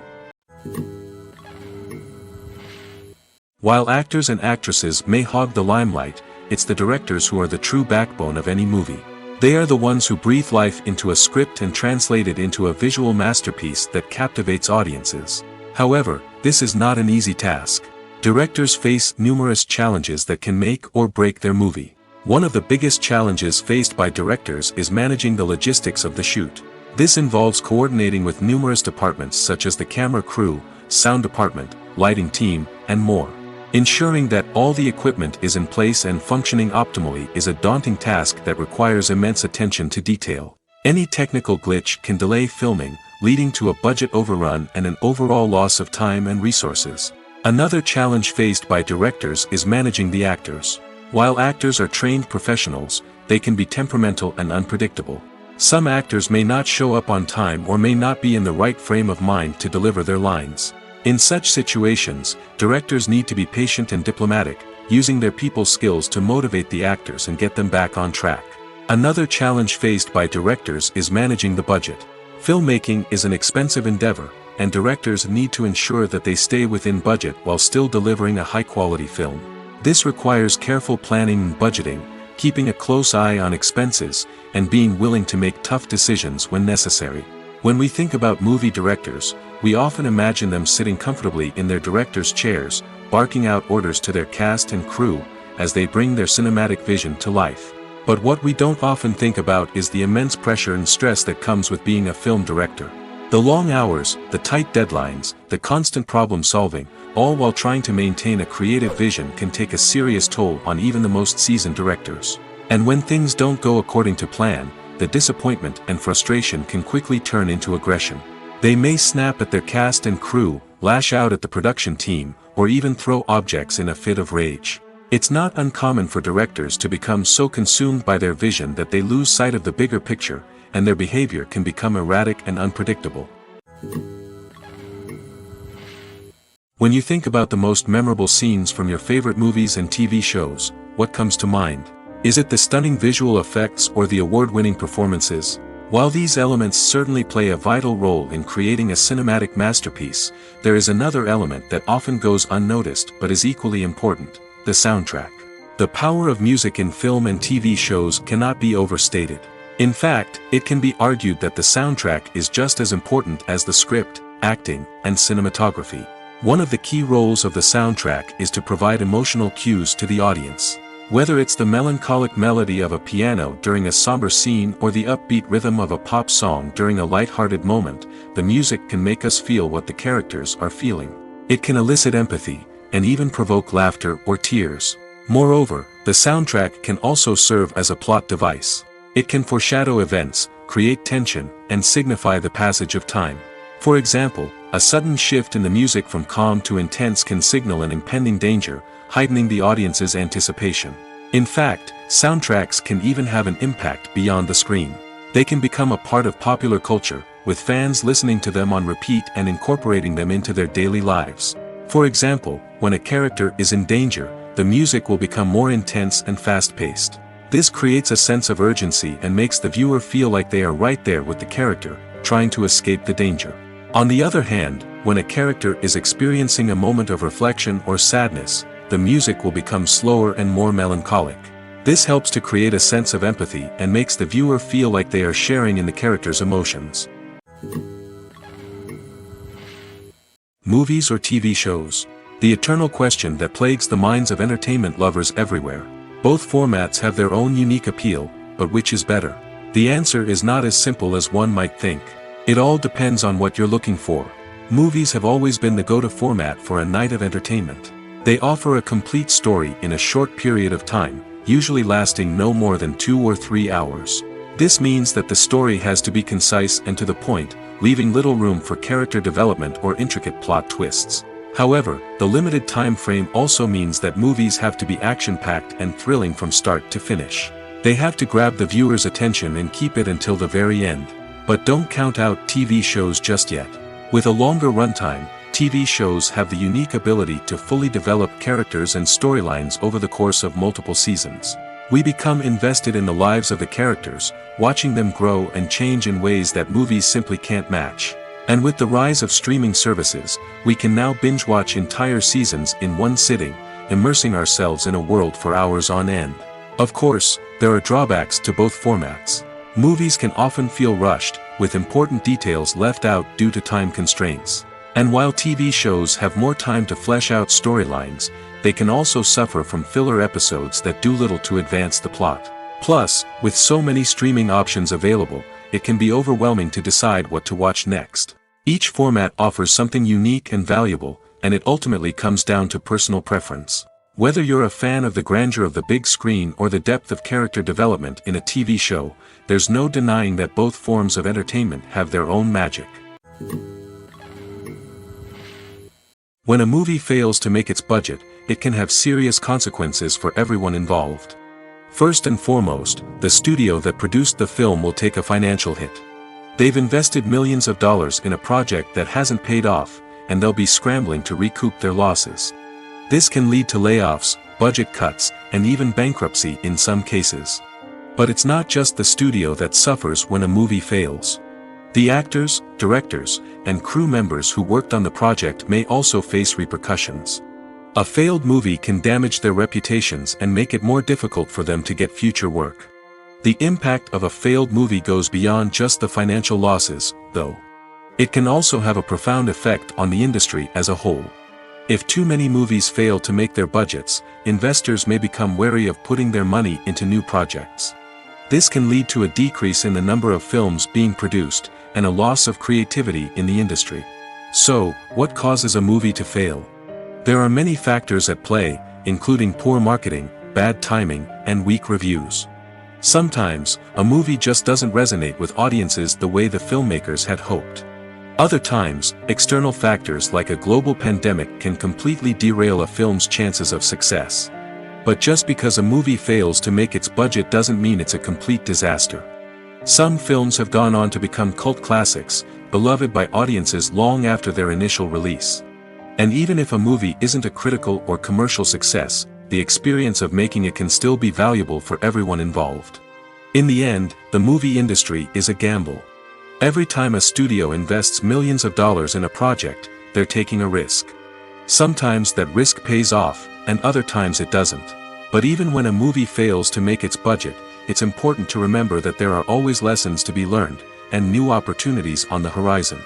While actors and actresses may hog the limelight, it's the directors who are the true backbone of any movie. They are the ones who breathe life into a script and translate it into a visual masterpiece that captivates audiences. However, this is not an easy task. Directors face numerous challenges that can make or break their movie. One of the biggest challenges faced by directors is managing the logistics of the shoot. This involves coordinating with numerous departments such as the camera crew, sound department, lighting team, and more. Ensuring that all the equipment is in place and functioning optimally is a daunting task that requires immense attention to detail. Any technical glitch can delay filming, leading to a budget overrun and an overall loss of time and resources. Another challenge faced by directors is managing the actors. While actors are trained professionals, they can be temperamental and unpredictable. Some actors may not show up on time or may not be in the right frame of mind to deliver their lines. In such situations, directors need to be patient and diplomatic, using their people skills to motivate the actors and get them back on track. Another challenge faced by directors is managing the budget. Filmmaking is an expensive endeavor, and directors need to ensure that they stay within budget while still delivering a high-quality film. This requires careful planning and budgeting, keeping a close eye on expenses, and being willing to make tough decisions when necessary. When we think about movie directors, we often imagine them sitting comfortably in their director's chairs, barking out orders to their cast and crew, as they bring their cinematic vision to life. But what we don't often think about is the immense pressure and stress that comes with being a film director. The long hours, the tight deadlines, the constant problem solving, all while trying to maintain a creative vision can take a serious toll on even the most seasoned directors. And when things don't go according to plan, the disappointment and frustration can quickly turn into aggression. They may snap at their cast and crew, lash out at the production team, or even throw objects in a fit of rage. It's not uncommon for directors to become so consumed by their vision that they lose sight of the bigger picture, and their behavior can become erratic and unpredictable. When you think about the most memorable scenes from your favorite movies and TV shows, what comes to mind? Is it the stunning visual effects or the award-winning performances? While these elements certainly play a vital role in creating a cinematic masterpiece, there is another element that often goes unnoticed but is equally important: the soundtrack. The power of music in film and TV shows cannot be overstated. In fact, it can be argued that the soundtrack is just as important as the script, acting, and cinematography. One of the key roles of the soundtrack is to provide emotional cues to the audience. Whether it's the melancholic melody of a piano during a somber scene or the upbeat rhythm of a pop song during a light-hearted moment, the music can make us feel what the characters are feeling. It can elicit empathy, and even provoke laughter or tears. Moreover, the soundtrack can also serve as a plot device. It can foreshadow events, create tension, and signify the passage of time. For example, a sudden shift in the music from calm to intense can signal an impending danger, heightening the audience's anticipation. In fact, soundtracks can even have an impact beyond the screen. They can become a part of popular culture, with fans listening to them on repeat and incorporating them into their daily lives. For example, when a character is in danger, the music will become more intense and fast-paced. This creates a sense of urgency and makes the viewer feel like they are right there with the character, trying to escape the danger. On the other hand, when a character is experiencing a moment of reflection or sadness, the music will become slower and more melancholic. This helps to create a sense of empathy and makes the viewer feel like they are sharing in the character's emotions. Movies or TV shows? The eternal question that plagues the minds of entertainment lovers everywhere. Both formats have their own unique appeal, but which is better? The answer is not as simple as one might think. It all depends on what you're looking for. Movies have always been the go-to format for a night of entertainment. They offer a complete story in a short period of time, usually lasting no more than 2 or 3 hours. This means that the story has to be concise and to the point, leaving little room for character development or intricate plot twists. However, the limited time frame also means that movies have to be action-packed and thrilling from start to finish. They have to grab the viewer's attention and keep it until the very end. But don't count out TV shows just yet. With a longer runtime, TV shows have the unique ability to fully develop characters and storylines over the course of multiple seasons. We become invested in the lives of the characters, watching them grow and change in ways that movies simply can't match. And with the rise of streaming services, we can now binge-watch entire seasons in one sitting, immersing ourselves in a world for hours on end. Of course, there are drawbacks to both formats. Movies can often feel rushed, with important details left out due to time constraints. And while TV shows have more time to flesh out storylines, they can also suffer from filler episodes that do little to advance the plot. Plus, with so many streaming options available, it can be overwhelming to decide what to watch next. Each format offers something unique and valuable, and it ultimately comes down to personal preference. Whether you're a fan of the grandeur of the big screen or the depth of character development in a TV show, there's no denying that both forms of entertainment have their own magic. When a movie fails to make its budget, it can have serious consequences for everyone involved. First and foremost, the studio that produced the film will take a financial hit. They've invested millions of dollars in a project that hasn't paid off, and they'll be scrambling to recoup their losses. This can lead to layoffs, budget cuts, and even bankruptcy in some cases. But it's not just the studio that suffers when a movie fails. The actors, directors, and crew members who worked on the project may also face repercussions. A failed movie can damage their reputations and make it more difficult for them to get future work. The impact of a failed movie goes beyond just the financial losses, though. It can also have a profound effect on the industry as a whole. If too many movies fail to make their budgets, investors may become wary of putting their money into new projects. This can lead to a decrease in the number of films being produced, and a loss of creativity in the industry. So, what causes a movie to fail? There are many factors at play, including poor marketing, bad timing, and weak reviews. Sometimes, a movie just doesn't resonate with audiences the way the filmmakers had hoped. Other times, external factors like a global pandemic can completely derail a film's chances of success. But just because a movie fails to make its budget doesn't mean it's a complete disaster. Some films have gone on to become cult classics, beloved by audiences long after their initial release. And even if a movie isn't a critical or commercial success, the experience of making it can still be valuable for everyone involved. In the end, the movie industry is a gamble. Every time a studio invests millions of dollars in a project, they're taking a risk. Sometimes that risk pays off, and other times it doesn't. But even when a movie fails to make its budget, it's important to remember that there are always lessons to be learned, and new opportunities on the horizon.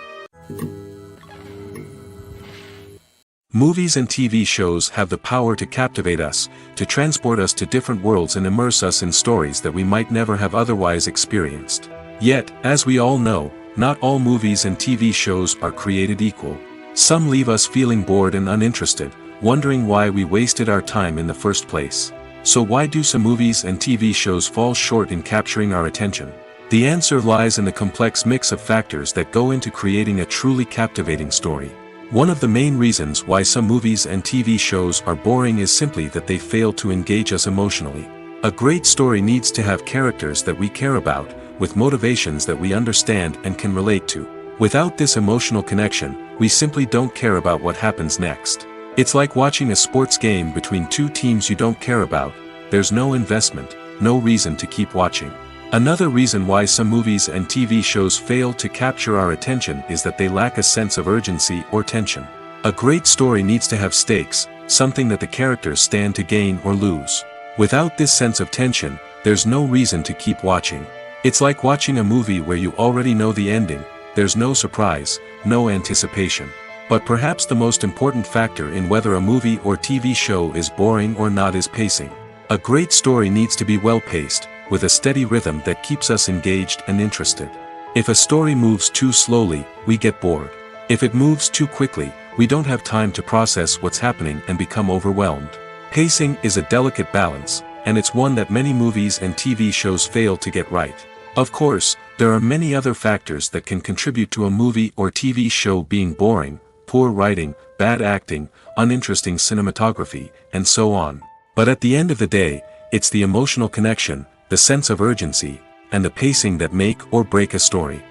Movies and TV shows have the power to captivate us, to transport us to different worlds and immerse us in stories that we might never have otherwise experienced. Yet, as we all know, not all movies and TV shows are created equal. Some leave us feeling bored and uninterested, wondering why we wasted our time in the first place. So why do some movies and TV shows fall short in capturing our attention? The answer lies in the complex mix of factors that go into creating a truly captivating story. One of the main reasons why some movies and TV shows are boring is simply that they fail to engage us emotionally. A great story needs to have characters that we care about, with motivations that we understand and can relate to. Without this emotional connection, we simply don't care about what happens next. It's like watching a sports game between two teams you don't care about. There's no investment, no reason to keep watching. Another reason why some movies and TV shows fail to capture our attention is that they lack a sense of urgency or tension. A great story needs to have stakes, something that the characters stand to gain or lose. Without this sense of tension, there's no reason to keep watching. It's like watching a movie where you already know the ending, there's no surprise, no anticipation. But perhaps the most important factor in whether a movie or TV show is boring or not is pacing. A great story needs to be well-paced, with a steady rhythm that keeps us engaged and interested. If a story moves too slowly, we get bored. If it moves too quickly, we don't have time to process what's happening and become overwhelmed. Pacing is a delicate balance, and it's one that many movies and TV shows fail to get right. Of course, there are many other factors that can contribute to a movie or TV show being boring: poor writing, bad acting, uninteresting cinematography, and so on. But at the end of the day, it's the emotional connection, the sense of urgency, and the pacing that make or break a story.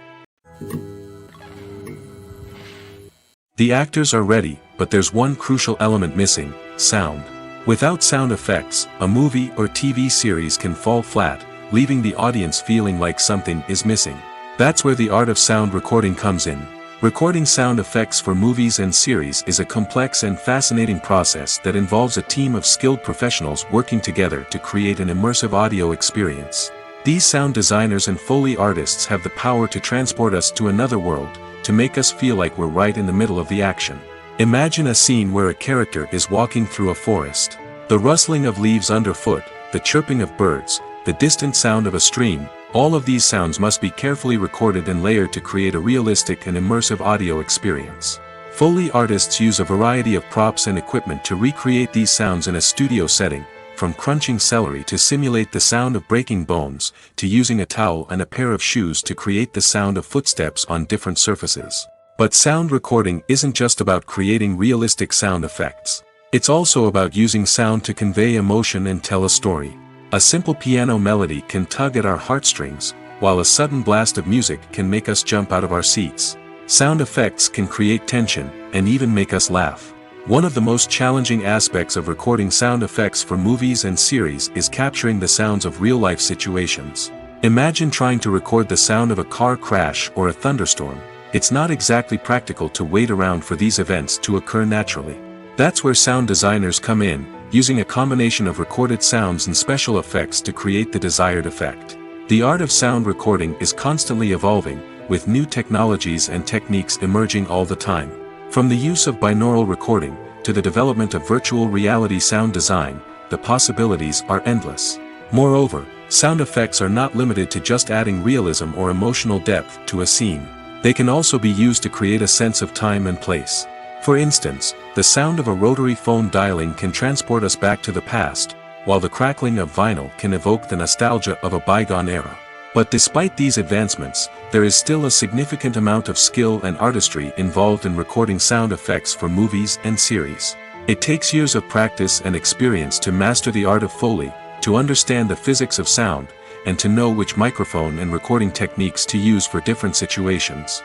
The actors are ready, but there's one crucial element missing: sound. Without sound effects, a movie or TV series can fall flat, leaving the audience feeling like something is missing. That's where the art of sound recording comes in. Recording sound effects for movies and series is a complex and fascinating process that involves a team of skilled professionals working together to create an immersive audio experience. These sound designers and Foley artists have the power to transport us to another world, to make us feel like we're right in the middle of the action. Imagine a scene where a character is walking through a forest. The rustling of leaves underfoot, the chirping of birds, the distant sound of a stream, all of these sounds must be carefully recorded and layered to create a realistic and immersive audio experience. Foley artists use a variety of props and equipment to recreate these sounds in a studio setting, from crunching celery to simulate the sound of breaking bones, to using a towel and a pair of shoes to create the sound of footsteps on different surfaces. But sound recording isn't just about creating realistic sound effects. It's also about using sound to convey emotion and tell a story. A simple piano melody can tug at our heartstrings, while a sudden blast of music can make us jump out of our seats. Sound effects can create tension, and even make us laugh. One of the most challenging aspects of recording sound effects for movies and series is capturing the sounds of real-life situations. Imagine trying to record the sound of a car crash or a thunderstorm. It's not exactly practical to wait around for these events to occur naturally. That's where sound designers come in, using a combination of recorded sounds and special effects to create the desired effect. The art of sound recording is constantly evolving, with new technologies and techniques emerging all the time. From the use of binaural recording, to the development of virtual reality sound design, the possibilities are endless. Moreover, sound effects are not limited to just adding realism or emotional depth to a scene. They can also be used to create a sense of time and place. For instance, the sound of a rotary phone dialing can transport us back to the past, while the crackling of vinyl can evoke the nostalgia of a bygone era. But despite these advancements, there is still a significant amount of skill and artistry involved in recording sound effects for movies and series. It takes years of practice and experience to master the art of Foley, to understand the physics of sound, and to know which microphone and recording techniques to use for different situations.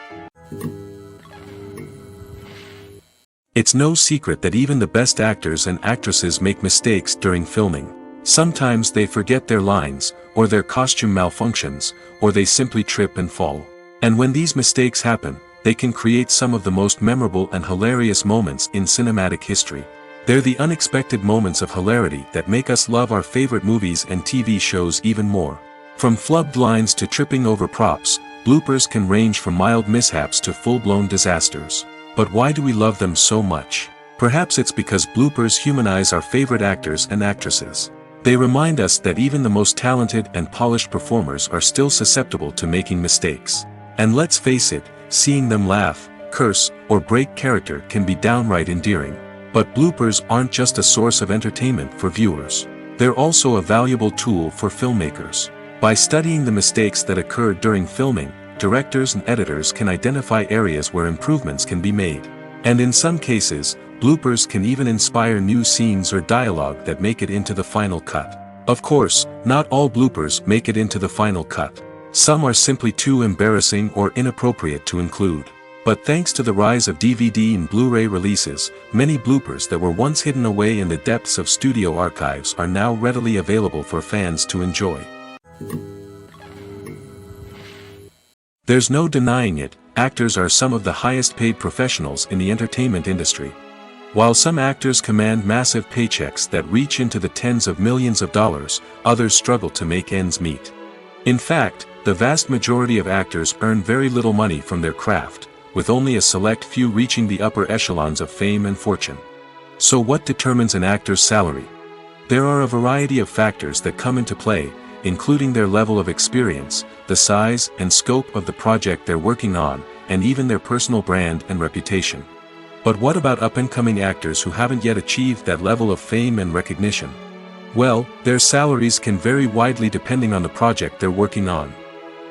It's no secret that even the best actors and actresses make mistakes during filming. Sometimes they forget their lines, or their costume malfunctions, or they simply trip and fall. And when these mistakes happen, they can create some of the most memorable and hilarious moments in cinematic history. They're the unexpected moments of hilarity that make us love our favorite movies and TV shows even more. From flubbed lines to tripping over props, bloopers can range from mild mishaps to full-blown disasters. But why do we love them so much? Perhaps it's because bloopers humanize our favorite actors and actresses. They remind us that even the most talented and polished performers are still susceptible to making mistakes. And let's face it, seeing them laugh, curse, or break character can be downright endearing. But bloopers aren't just a source of entertainment for viewers. They're also a valuable tool for filmmakers. By studying the mistakes that occurred during filming, directors and editors can identify areas where improvements can be made. And in some cases, bloopers can even inspire new scenes or dialogue that make it into the final cut. Of course, not all bloopers make it into the final cut. Some are simply too embarrassing or inappropriate to include. But thanks to the rise of DVD and Blu-ray releases, many bloopers that were once hidden away in the depths of studio archives are now readily available for fans to enjoy. There's no denying it, actors are some of the highest paid professionals in the entertainment industry. While some actors command massive paychecks that reach into the tens of millions of dollars, others struggle to make ends meet. In fact, the vast majority of actors earn very little money from their craft, with only a select few reaching the upper echelons of fame and fortune. So what determines an actor's salary? There are a variety of factors that come into play, including their level of experience, the size and scope of the project they're working on, and even their personal brand and reputation. But what about up-and-coming actors who haven't yet achieved that level of fame and recognition? Well, their salaries can vary widely depending on the project they're working on.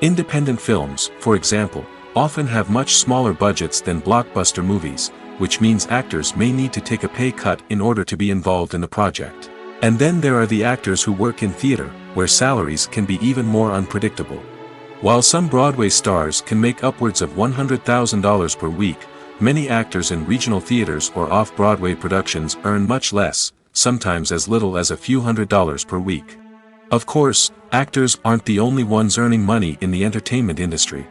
Independent films, for example, often have much smaller budgets than blockbuster movies, which means actors may need to take a pay cut in order to be involved in the project. And then there are the actors who work in theater, where salaries can be even more unpredictable. While some Broadway stars can make upwards of $100,000 per week, many actors in regional theaters or off-Broadway productions earn much less, sometimes as little as a few $100s per week. Of course, actors aren't the only ones earning money in the entertainment industry.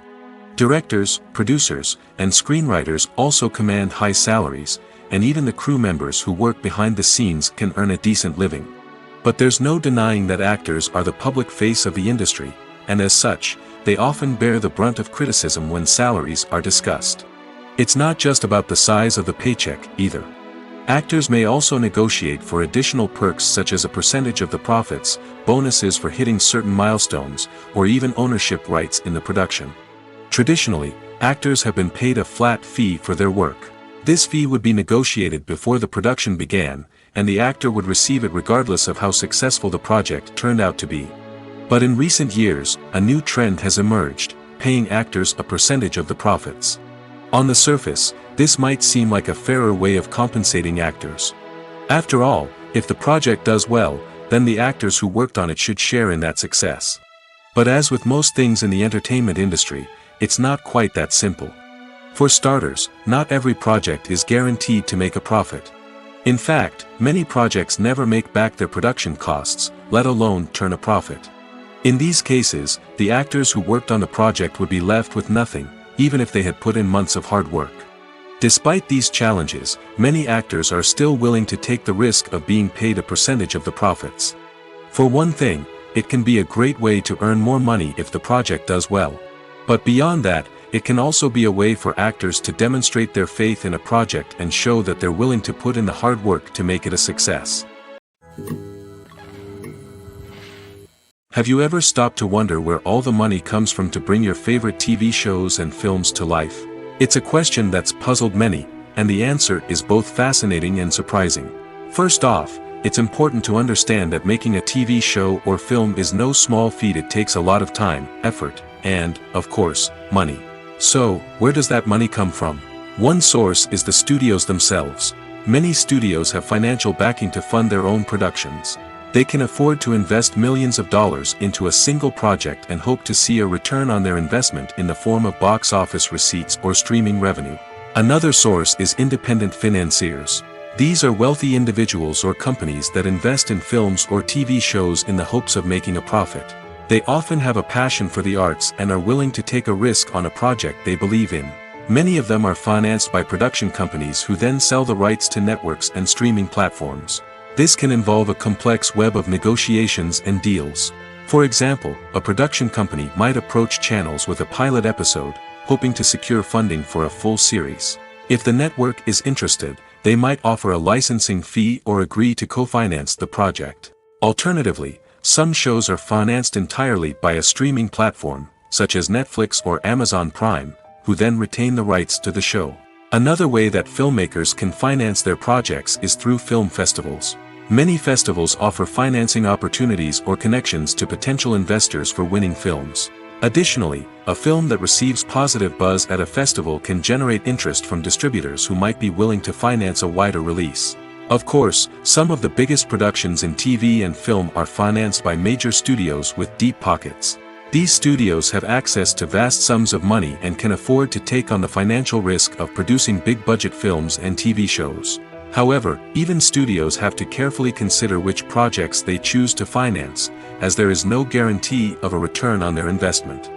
Directors, producers, and screenwriters also command high salaries, and even the crew members who work behind the scenes can earn a decent living. But there's no denying that actors are the public face of the industry, and as such, they often bear the brunt of criticism when salaries are discussed. It's not just about the size of the paycheck, either. Actors may also negotiate for additional perks such as a percentage of the profits, bonuses for hitting certain milestones, or even ownership rights in the production. Traditionally, actors have been paid a flat fee for their work. This fee would be negotiated before the production began, and the actor would receive it regardless of how successful the project turned out to be. But in recent years, a new trend has emerged, paying actors a percentage of the profits. On the surface, this might seem like a fairer way of compensating actors. After all, if the project does well, then the actors who worked on it should share in that success. But as with most things in the entertainment industry, it's not quite that simple. For starters, not every project is guaranteed to make a profit. In fact, many projects never make back their production costs, let alone turn a profit. In these cases, the actors who worked on the project would be left with nothing, even if they had put in months of hard work. Despite these challenges, many actors are still willing to take the risk of being paid a percentage of the profits. For one thing, it can be a great way to earn more money if the project does well. But beyond that, it can also be a way for actors to demonstrate their faith in a project and show that they're willing to put in the hard work to make it a success. Have you ever stopped to wonder where all the money comes from to bring your favorite TV shows and films to life? It's a question that's puzzled many, and the answer is both fascinating and surprising. First off, it's important to understand that making a TV show or film is no small feat. It takes a lot of time, effort, and, of course, money. So, where does that money come from? One source is the studios themselves. Many studios have financial backing to fund their own productions. They can afford to invest millions of dollars into a single project and hope to see a return on their investment in the form of box office receipts or streaming revenue. Another source is independent financiers. These are wealthy individuals or companies that invest in films or TV shows in the hopes of making a profit. They often have a passion for the arts and are willing to take a risk on a project they believe in. Many of them are financed by production companies who then sell the rights to networks and streaming platforms. This can involve a complex web of negotiations and deals. For example, a production company might approach channels with a pilot episode, hoping to secure funding for a full series. If the network is interested, they might offer a licensing fee or agree to co-finance the project. Alternatively, some shows are financed entirely by a streaming platform, such as Netflix or Amazon Prime, who then retain the rights to the show. Another way that filmmakers can finance their projects is through film festivals. Many festivals offer financing opportunities or connections to potential investors for winning films. Additionally, a film that receives positive buzz at a festival can generate interest from distributors who might be willing to finance a wider release. Of course, some of the biggest productions in TV and film are financed by major studios with deep pockets. These studios have access to vast sums of money and can afford to take on the financial risk of producing big-budget films and TV shows. However, even studios have to carefully consider which projects they choose to finance, as there is no guarantee of a return on their investment.